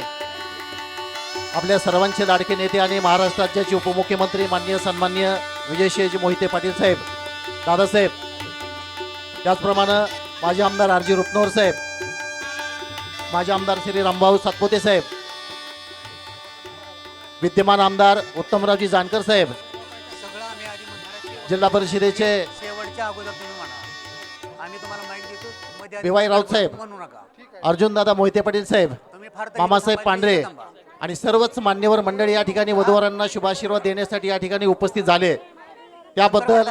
आपल्या सर्वांचे लाडके नेते आणि महाराष्ट्र राज्याचे उपमुख्यमंत्री माननीय सन्माननीय विजयसिंहजी मोहिते पाटील साहेब दादासाहेब त्याचप्रमाणे माजी आमदार आर जी रुपनवर साहेब माजी आमदार श्री रामभाऊ सातपुते साहेब विद्यमान आमदार उत्तमरावजी जानकर साहेब जिल्हा परिषदेचे
शेवटच्या अगोदर तुम्ही म्हणा आम्ही तुम्हाला माहिती देतो
PY राऊत साहेब अर्जुन दादा मोहिते पाटील साहेब मामासाहेब पांढरे आणि सर्वच मान्यवर मंडळी या ठिकाणी वधूवरांना शुभाशीर्वाद देण्यासाठी या ठिकाणी उपस्थित झाले. त्याबद्दल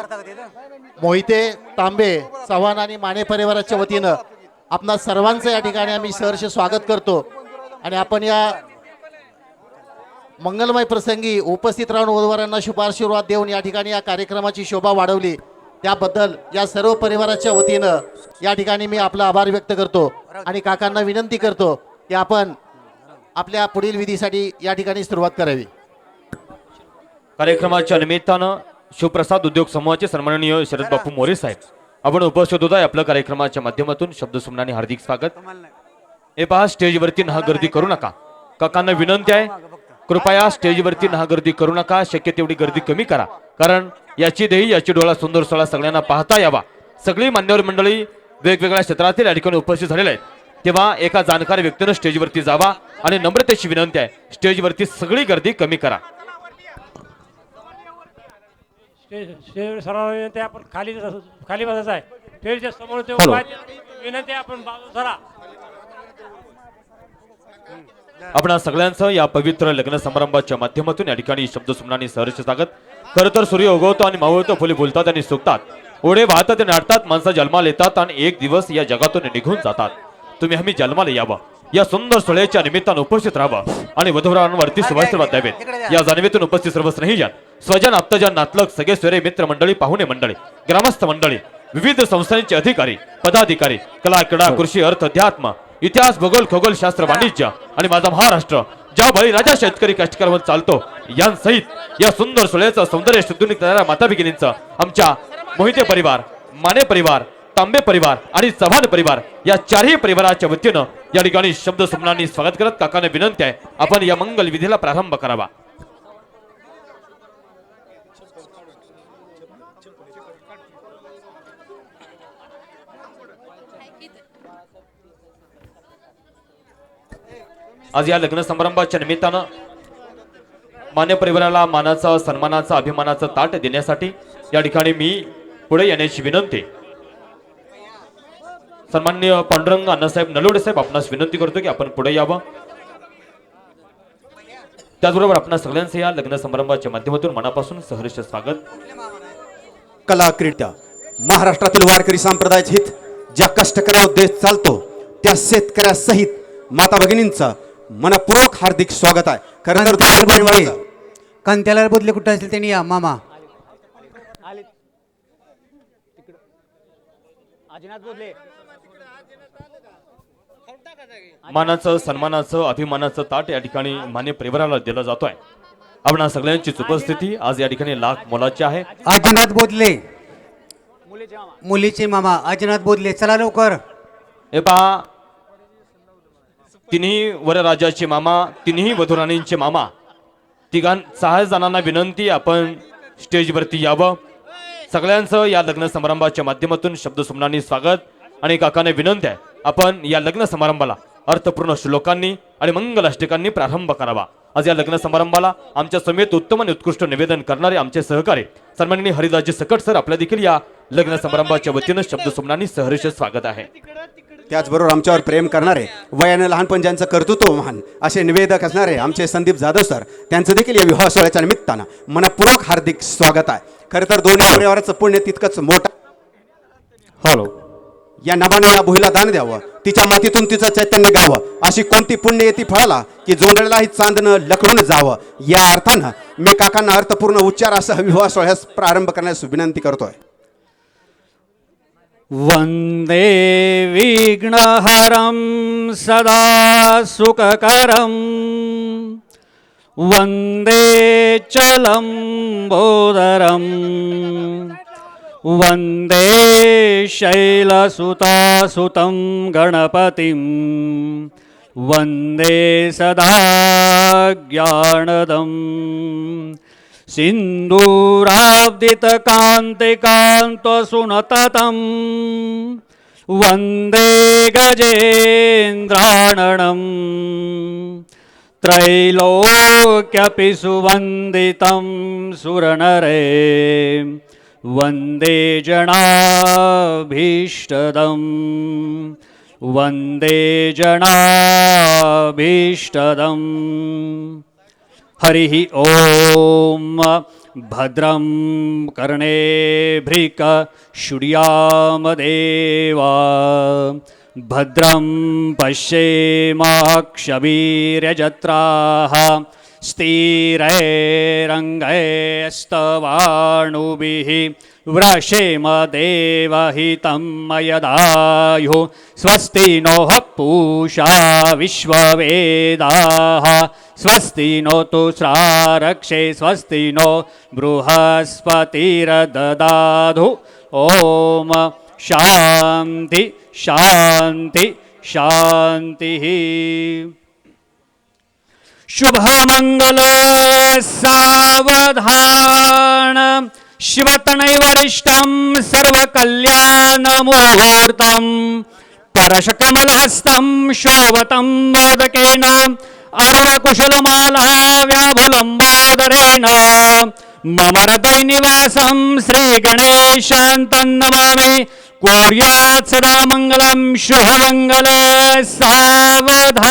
मोहिते, तांबे, चव्हाण आणि माने परिवाराच्या वतीनं आपणा सर्वांचं या ठिकाणी आम्ही सहर्ष स्वागत करतो. आणि आपण या मंगलमय प्रसंगी उपस्थित राहून वधूवरांना शुभाशीर्वाद देऊन या ठिकाणी या कार्यक्रमाची शोभा वाढवली, त्याबद्दल या सर्व परिवाराच्या वतीनं या ठिकाणी मी आपला आभार व्यक्त करतो. आणि काकांना विनंती करतो की आपण आपल्या पुढील विधीसाठी या ठिकाणी सुरुवात करावी.
कार्यक्रमाच्या निमित्तानं शिवप्रसाद उद्योग समूहाचे सन्माननीय शरद बापू मोरे साहेब आपण उपस्थित होता. आपल्या कार्यक्रमाच्या माध्यमातून शब्दसुमनाने हार्दिक स्वागत. हे पहा, स्टेजवरती गर्दी करू नका. काकांना विनंती आहे, कृपया स्टेजवरती गर्दी करू नका. शक्य तेवढी गर्दी कमी करा, कारण याची देही याची डोळा सुंदर सोहळा सगळ्यांना पाहता यावा. सगळी मान्यवर मंडळी वेगवेगळ्या क्षेत्रातील या ठिकाणी उपस्थित झालेले आहेत. तेव्हा एका जाणकार व्यक्तीनं स्टेजवरती जावा आणि नम्रतेची विनंती आहे, स्टेजवरती सगळी गर्दी कमी करा.
स्टेज सर्वांना विनंती आहे, आपण खाली बसायचं आहे. स्टेजच्या समोर ते उभा आहेत. विनंती आहे, आपण बाजू सरा.
आपणा सगळ्यांचं या पवित्र लग्न समारंभाच्या माध्यमातून या ठिकाणी शब्दसुमनाने सहर्ष स्वागत. खरं तर सूर्य उगवतो आणि मावळतो, फुले बोलतात आणि सुकतात, ओढे वाहतात आणि नाटतात, माणसं जन्माला येतात आणि एक दिवस या जगातून निघून जातात. तुम्ही आम्ही जन्माला यावं, या सुंदर सोहळ्याच्या निमित्तानं उपस्थित राहावं आणि वधूवरांवरती शुभाशीर्वाद द्यावेत. या जाणीवेतून उपस्थित सर्व स्नेहीजन, स्वजन, आप्तजन, नातलग, सगळे सोयरे, मित्र मंडळी, पाहुणे मंडळी, ग्रामस्थ मंडळी, विविध संस्थांचे अधिकारी, पदाधिकारी, कला, क्रीडा, कृषी, अर्थ, अध्यात्म, इतिहास, भूगोल, खगोल, शास्त्र, वाणिज्य आणि माझा महाराष्ट्र ज्या बळीराजा शेतकरी कष्टकर्म चालतो, यांसहित या सुंदर सोहळ्याचं सौंदर्य शुद्धून करणाऱ्या माता भगिनींचं आमच्या मोहिते परिवार, माने परिवार, तांबे परिवार आणि चव्हाण परिवार या चारही परिवाराच्या वतीनं या ठिकाणी शब्दसुमनांनी स्वागत करत काकांना विनंती आहे, आपण या मंगल विधीला प्रारंभ करावा. आज या लग्न समारंभाच्या निमित्तानं मान्य परिवाराला मानाचा, सन्मानाचा, अभिमानाचा ताट देण्यासाठी या ठिकाणी मी पुढे येण्याची विनंती. सन्माननीय पांडुरंग अण्णासाहेब नलवडे साहेब आपणास विनंती करतो की आपण पुढे यावं. त्याचबरोबर आपणा सगळ्यांचे या लग्न समारंभाच्या माध्यमातून मनापासून सहर्ष स्वागत.
कला क्रीडा महाराष्ट्रातील वारकरी संप्रदायाचे हित ज्या कष्टकऱ्यावर देश चालतो त्या शेतकऱ्यासहित माता भगिनींचा मनपूर्वक हार्दिक स्वागत आहे. खरं तर दोन्ही परिवाराचं
कंत्याला बदले कुठं असेल त्यांनी या मामा.
मानाचं, सन्मानाचं, अभिमानाचं ताट या ठिकाणी मान्य परिवाराला दिला जातोय. आपणा सगळ्यांचीच उपस्थिती आज या ठिकाणी लाख मोलाची आहे.
अजिनाथ बोधले, मुलीचे मामा अजिनाथ बोधले, चला लवकर.
हे पहा, तिन्ही वरराजाचे मामा, तिन्ही वधूराणींचे मामा, तिघां 6 जणांना विनंती, आपण स्टेजवरती यावं. सगळ्यांचं या लग्न समारंभाच्या माध्यमातून शब्दसुमनांनी स्वागत. आणि काकाने विनंती आहे, आपण या लग्न समारंभाला अर्थपूर्ण श्लोकांनी आणि मंगलाष्टकांनी प्रारंभ करावा. आज या लग्न समारंभाला आमच्या समेत उत्तम आणि उत्कृष्ट निवेदन करणारे आमचे सहकारी सन्माननीय हरिदासजी सकट सर आपल्या देखील या लग्न समारंभाच्या वतीनं शब्दसुमनांनी सहर्ष स्वागत आहे.
त्याचबरोबर आमच्यावर प्रेम करणारे, वयाने लहानपण ज्यांचं कर्तृत्व महान असे निवेदक असणारे आमचे संदीप जाधव सर, त्यांचं देखील या विवाह सोहळ्याच्या निमित्तानं मनपूर्वक हार्दिक स्वागत आहे. खरं तर दोन्ही परिवाराचं पुण्य तितकंच मोठं.
हॅलो,
या नभाने या भुईला दान द्यावं, तिच्या मातीतून तिचं चैतन्य गावं, अशी कोणती पुण्य येती फळाला की जोंधळ्यालाही चांदणं लखडून जावं. या अर्थानं मी काकांना अर्थपूर्ण उच्चारासह विवाह सोहळ्यास प्रारंभ करण्यास विनंती करतोय.
वंदे विघ्नहरं सदा सुखकरं वंदे चलंबोदरं वंदे शैलसुतासुतं गणपतिं वंदे सदा ज्ञानदं सिन्दूराब्दितकान्तिकान्तसुनततं वन्दे गजेन्द्राणनं त्रैलोक्यपि सुवन्दितं सुरनरे वन्दे जनाभीष्टदं वन्दे जनाभीष्टदम् हरिः ॐ भद्रं कर्णेभ्यः शृणुयामदेवा भद्रं पश्येमाक्षवीर्यजत्राः स्थिरैरङ्गैस्तवाणुभिः वृषेम देवहितं मयदायुः स्वस्ति नोः पूषा विश्ववेदाः स्वस्ति नो तुषारक्षे स्वस्ति नो बृहस्पतिर्ददातु ॐ शान्ति शान्ति शान्तिः शुभमंगल सावधान शिवतनय वरिष्ठं सर्वकल्याणमुहूर्तं परशकमलहस्तं शोभतं मोदकेन अरुणकुशलमालाव्याभुलम्बोदरेण मम हृदयनिवासं श्रीगणेशान्तं नमामि कुर्यात् सदा मङ्गलं शुभमङ्गल सावधान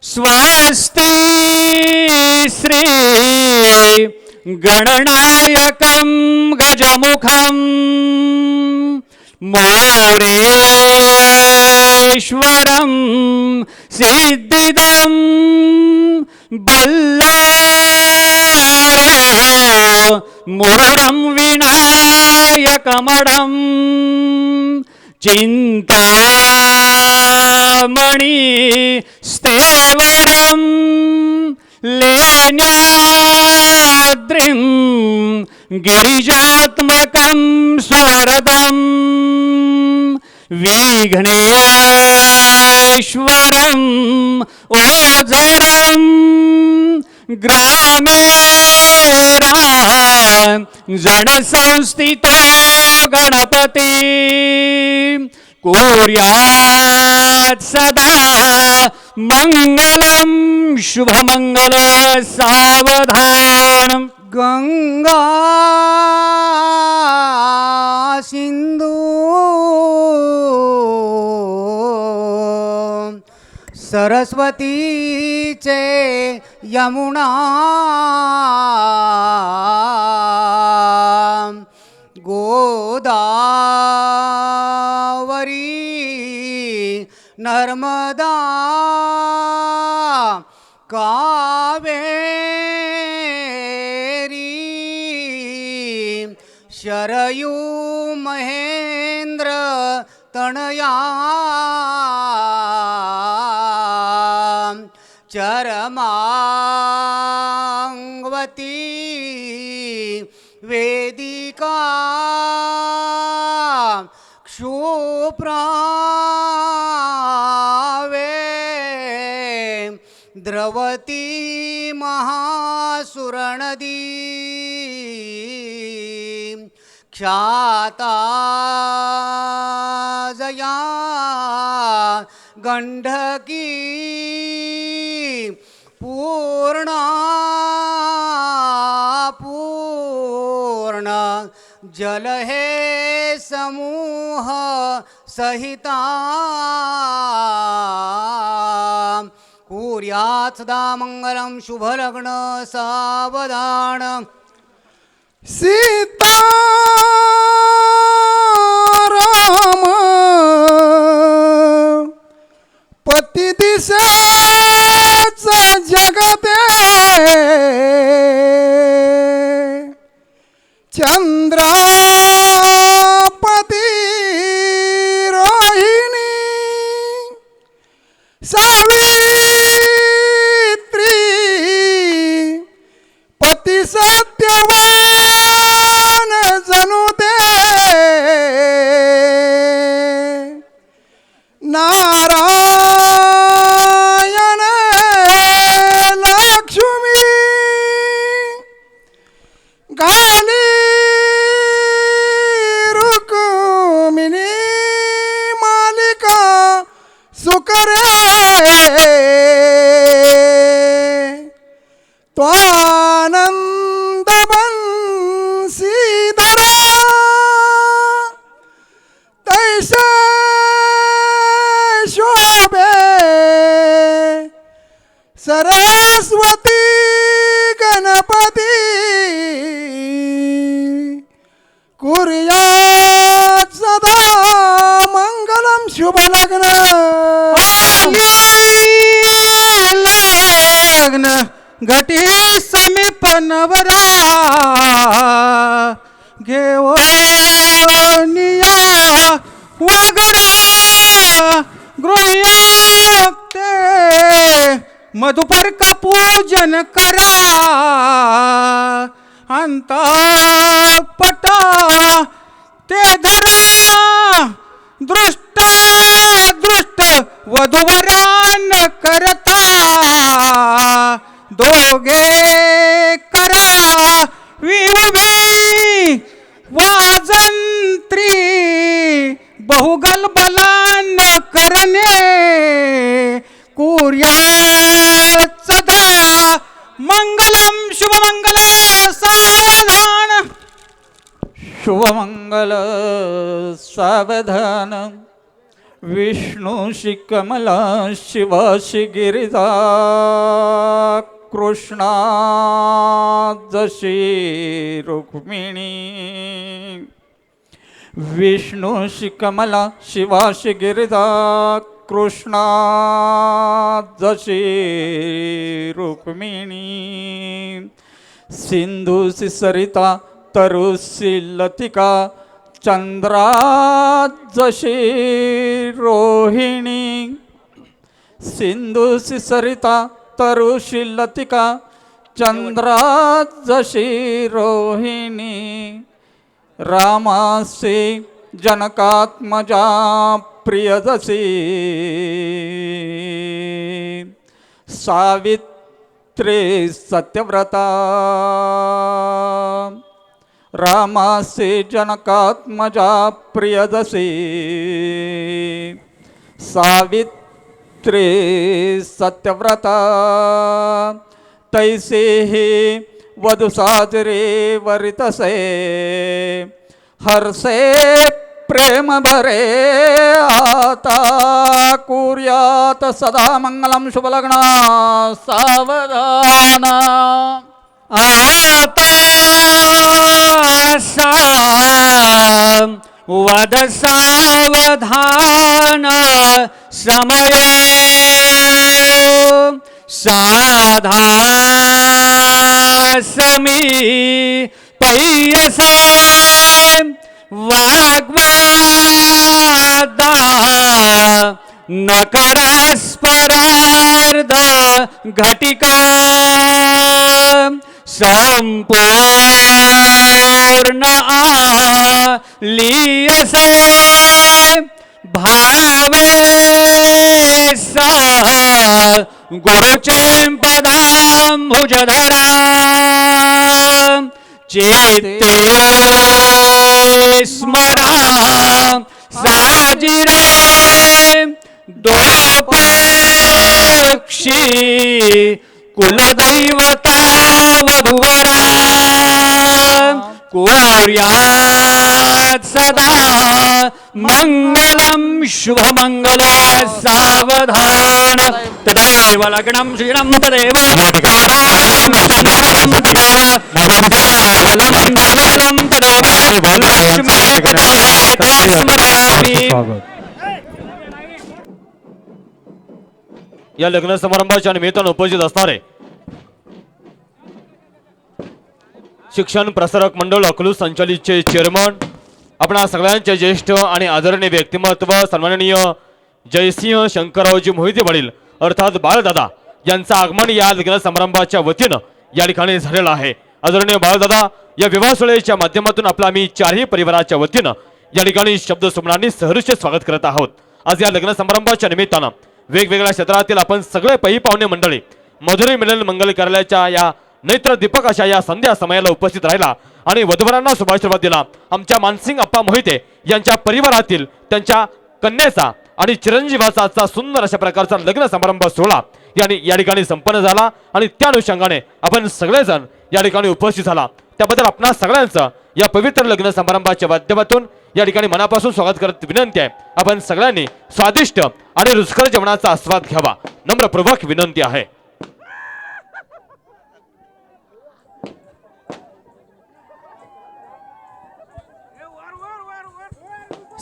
स्वस्ति श्री गणनायकं गजमुखं मोरेश्वरं सिद्धिदं बल्लारो मुरुडं विनायकमडं चिन्तामणि स्तेवरं लेण्याद्रिं गिरिजात्मकं स्वरदं विघ्नेश्वरम् ओझरं ग्रामे जनसंस्थितो गणपति कुर्यात् सदा मङ्गलं शुभमङ्गल सावधान
गंगा सिंधू सरस्वतीचे यमुना गोदावरी नर्मदा कावेरी शरयू महेंद्र तनया चरमांगवती वेदिका क्षुप्रावे द्रवती महासुरनदी ख्याता जया गंडकी पूर्णा पूर्ण जल हे समूह सहिता कुर्यात् सदा मंगलं शुभलग्न सावधान
सीताराम पती दिशाच जगते चंद्रापती रोहिणी सावित्री पती सत्यवान जणू ते नारायण लक्ष्मी गाली रुक्मिणी मालिका सुकरे त्वानंद करा घेऊनिया वागडा गृहते मधुपर्क पूजन करा अंतपटा ते धरा दृष्ट दृष्ट वधूवरान करता दोघे करा विवभी वाजंत्री बहुगल बलान करणे कुर्या सदा मंगलम शुभमंगल सावधान
शुभमंगल सावधान विष्णुशी कमला शिवाशी गिरिजा कृष्णा जशी रुक्मिणी विष्णुशी कमला शिवाशी गिरिजा कृष्णा जशी रुक्मिणी सिंधुसी सरिता तरुसी लतिका चंद्रा जशी रोहिणी सिंधुसी सरिता तरुषी लतिका चंद्रा जशी रोहिणी रामासी जनकात्मजा प्रियदसी सावित्री सत्यव्रता रामासी जनकात्मजा प्रियदसी सावित्री सत्यव्रता तैसे ही वधु साजरे वरितसे हर्षे प्रेम भरे आता कुर्यात सदा मंगलम शुभलग्न सावधान
आता वद सावधान समय साधा समी पैसा वाग्वादा नकरस्परार्ध घटिका संपूर्ण आलीयसे भावे सह गुरुचे पदांभुजधरा चेते स्मरा साजिरे दोपक्षी कुलदैवता वधुवरा कुर्यात् सदा मंगलम शुभमंगल सावधान तदेव लग्नं श्रीरं तदेव मंगलम तदेव लक्ष्मी स्मरामि
या लग्न समारंभाच्या निमित्तानं उपस्थित असणारे शिक्षण प्रसारक मंडळ अकलूज संचालितचे चेअरमन आपणा सगळ्यांचे ज्येष्ठ आणि आदरणीय व्यक्तिमत्व सन्माननीय जयसिंह शंकररावजी मोहिते वडील अर्थात बाळदादा यांचं आगमन या लग्न समारंभाच्या वतीनं या ठिकाणी झालेलं आहे. आदरणीय बाळदादा या विवाह सोहळ्याच्या माध्यमातून आपला आम्ही चारही परिवाराच्या वतीनं या ठिकाणी शब्द सुमनांनी सहर्ष स्वागत करत आहोत. आज या लग्न समारंभाच्या निमित्तानं वेगवेगळ्या क्षेत्रातील आपण सगळे पै पाहुणे मंडळी मधुरी मिलन मंगल कार्यालयाच्या या नेत्र दीपक अशा या संध्या समयाला उपस्थित राहिला आणि वधूवरांना शुभाशीर्वाद दिला. आमच्या मानसिंग अप्पा मोहिते यांच्या परिवारातील त्यांच्या कन्याचा आणि चिरंजीवाचा आजचा सुंदर अशा प्रकारचा लग्न समारंभ सोहळा या ठिकाणी संपन्न झाला आणि त्या अनुषंगाने आपण सगळेजण या ठिकाणी उपस्थित झाला. त्याबद्दल आपणा सगळ्यांचं या पवित्र लग्न समारंभाच्या माध्यमातून या ठिकाणी मनापासून स्वागत करत विनंती आहे आपण सगळ्यांनी स्वादिष्ट आणि रुचकर जेवणाचा आस्वाद घ्यावा नम्रपूर्वक विनंती आहे.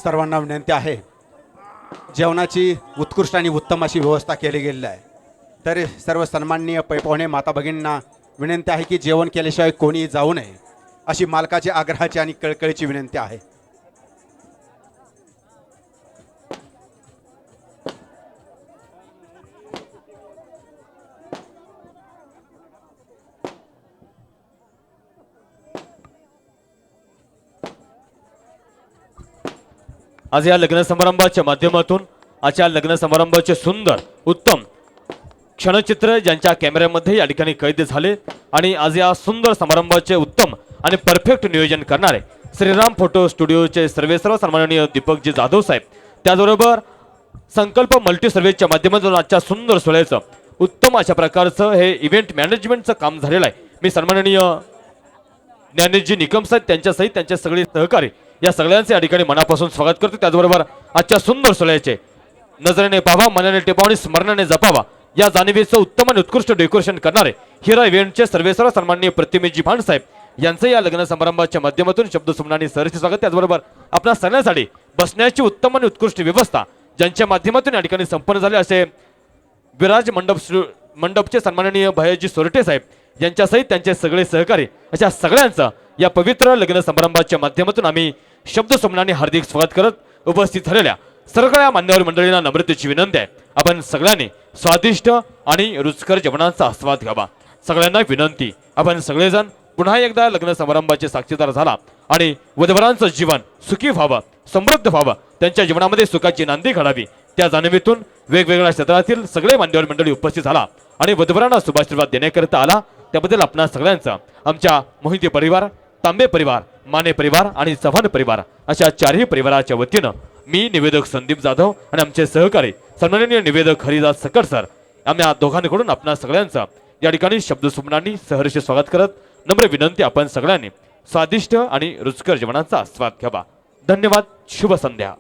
सर्वांना विनंती आहे जेवणाची उत्कृष्ट आणि उत्तम अशी व्यवस्था केली गेलेली आहे. तर सर्व सन्माननीय पै पाहुणे माता भगिनींना विनंती आहे की जेवण केल्याशिवाय कोणीही जाऊ नये अशी मालकाची आग्रहाची आणि कळकळीची विनंती आहे.
आज या लग्न समारंभाच्या माध्यमातून आजच्या लग्न समारंभाचे सुंदर उत्तम क्षणचित्र ज्यांच्या कॅमेऱ्यामध्ये या ठिकाणी कैद झाले आणि आज या सुंदर समारंभाचे उत्तम आणि परफेक्ट नियोजन करणारे श्रीराम फोटो स्टुडिओचे सर्वेसर्व सन्माननीय दीपकजी जाधव साहेब, त्याचबरोबर संकल्प मल्टी सर्व्हिसच्या माध्यमातून आजच्या सुंदर सोहळ्याचं उत्तम अशा प्रकारचं हे इव्हेंट मॅनेजमेंटचं काम झालेलं आहे. मी सन्माननीय ज्ञानेशजी निकम साहेब त्यांच्यासहित त्यांचे सगळे सहकारी या सगळ्यांचे या ठिकाणी मनापासून स्वागत करतो. त्याचबरोबर आजच्या सुंदर सोहळ्याचे नजरेने पाहावा, मनाने टिपावा आणि स्मरणाने जपावा या जाणीवेचं उत्तम आणि उत्कृष्ट डेकोरेशन करणारे हिरा इव्हेंटचे सर्वेसर्व सन्माननीय प्रतिमेजी भांड साहेब यांचं या लग्न समारंभाच्या माध्यमातून शब्दसुमनाने सहर्ष स्वागत. त्याचबरोबर आपल्या सगळ्यांसाठी बसण्याची उत्तम आणि उत्कृष्ट व्यवस्था ज्यांच्या माध्यमातून या ठिकाणी संपन्न झाले असे विराज मंडपचे सन्माननीय भैयाजी सोरटे साहेब यांच्यासहित त्यांचे सगळे सहकारी अशा सगळ्यांचं या पवित्र लग्न समारंभाच्या माध्यमातून आम्ही शब्दसुमनाने हार्दिक स्वागत करत उपस्थित झालेल्या सगळ्या मान्यवर मंडळींना नम्रतेची विनंती आहे, आपण सगळ्यांनी स्वादिष्ट आणि रुचकर जेवणाचा आस्वाद घ्यावा. सगळ्यांना विनंती, आपण सगळेजण पुन्हा एकदा लग्न समारंभाचे साक्षीदार झाला आणि वधवरांचं जीवन सुखी व्हावं, समृद्ध व्हावं, त्यांच्या जीवनामध्ये सुखाची नांदी घडावी त्या जाणीवेतून वेगवेगळ्या क्षेत्रातील सगळे मान्यवर मंडळी उपस्थित झाला आणि वधवरांना शुभाशीर्वाद देण्याकरिता आला. त्याबद्दल आपणा सगळ्यांचा आमच्या मोहिते परिवार, तांबे परिवार, माने परिवार आणि चव्हाण परिवार अशा चारही परिवाराच्या वतीनं मी निवेदक संदीप जाधव आणि आमचे सहकारी सन्माननीय निवेदक हरिदास सकट सर आम्ही दोघांकडून आपणा सगळ्यांचा या ठिकाणी शब्दसुमनांनी सहर्ष स्वागत करत नम्र विनंती, आपण सगळ्यांनी स्वादिष्ट आणि रुचकर जेवणाचा आस्वाद घ्यावा. धन्यवाद. शुभ संध्या.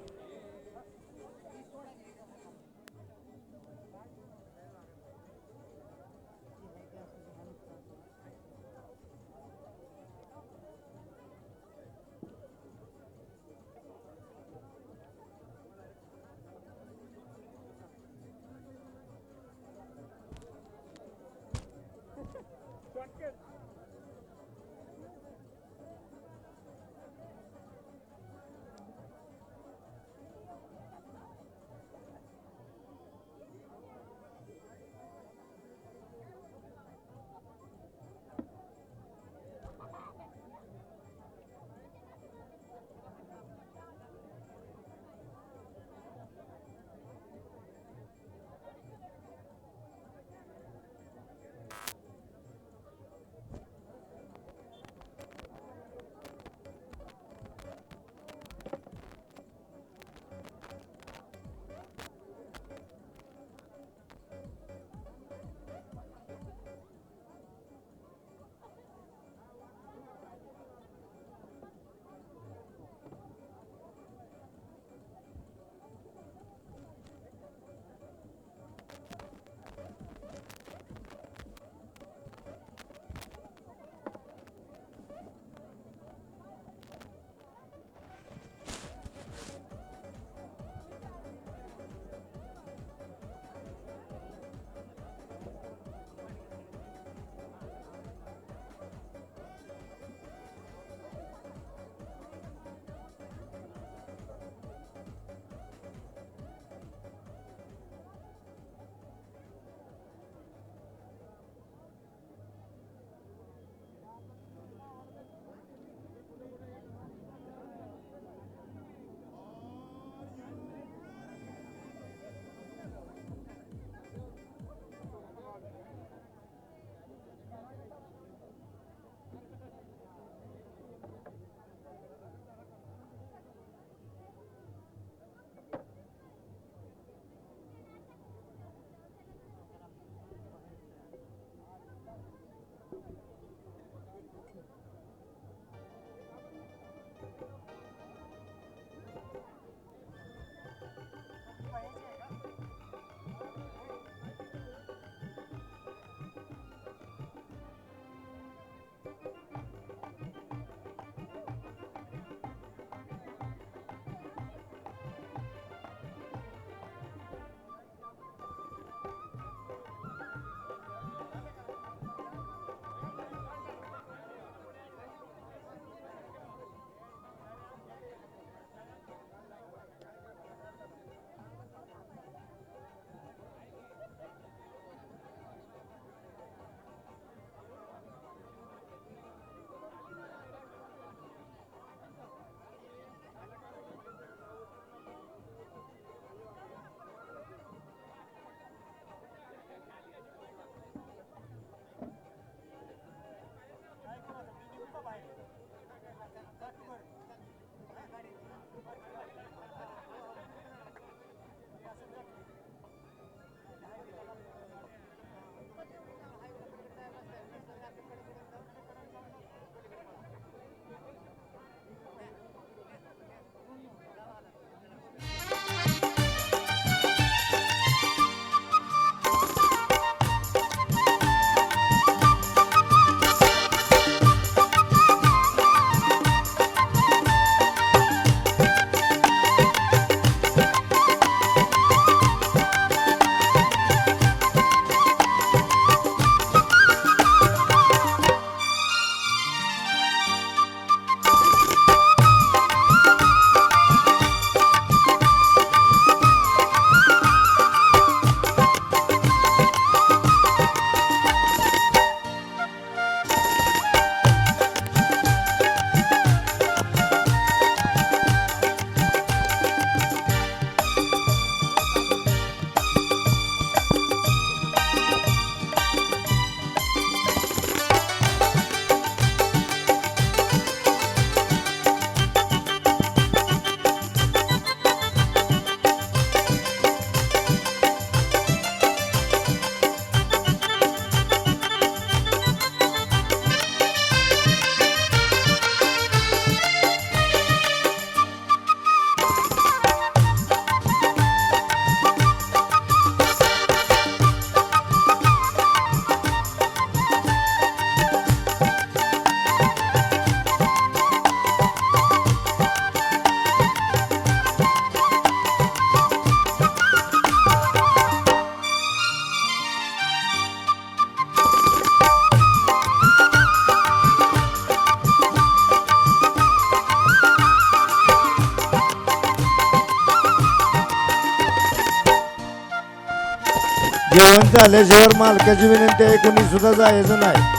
जेवण झाल्याशिवाय मालकाची विनंती आहे, कोणी सुद्धा जायचं नाही.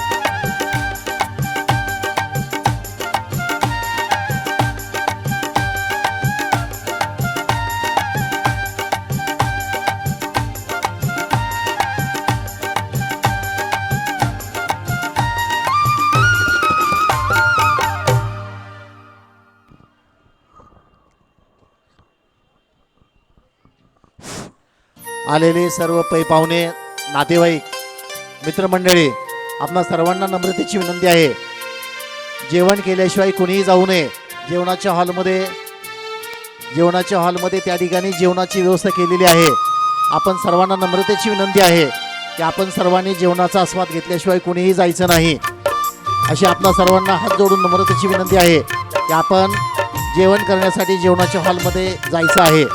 आलेले सर्व पै पाहुणे, नातेवाईक, मित्रमंडळी, आपणा सर्वांना नम्रतेची विनंती आहे. जेवण केल्याशिवाय कोणीही जाऊ नये. जेवणाच्या हॉलमध्ये त्या ठिकाणी जेवणाची व्यवस्था केलेली आहे. आपण सर्वांना नम्रतेची विनंती आहे की आपण सर्वांनी जेवणाचा आस्वाद घेतल्याशिवाय कोणीही जायचं नाही. अशी आपणा सर्वांना हात जोडून नम्रतेची विनंती आहे की आपण जेवण करण्यासाठी जेवणाच्या हॉलमध्ये जायचं आहे.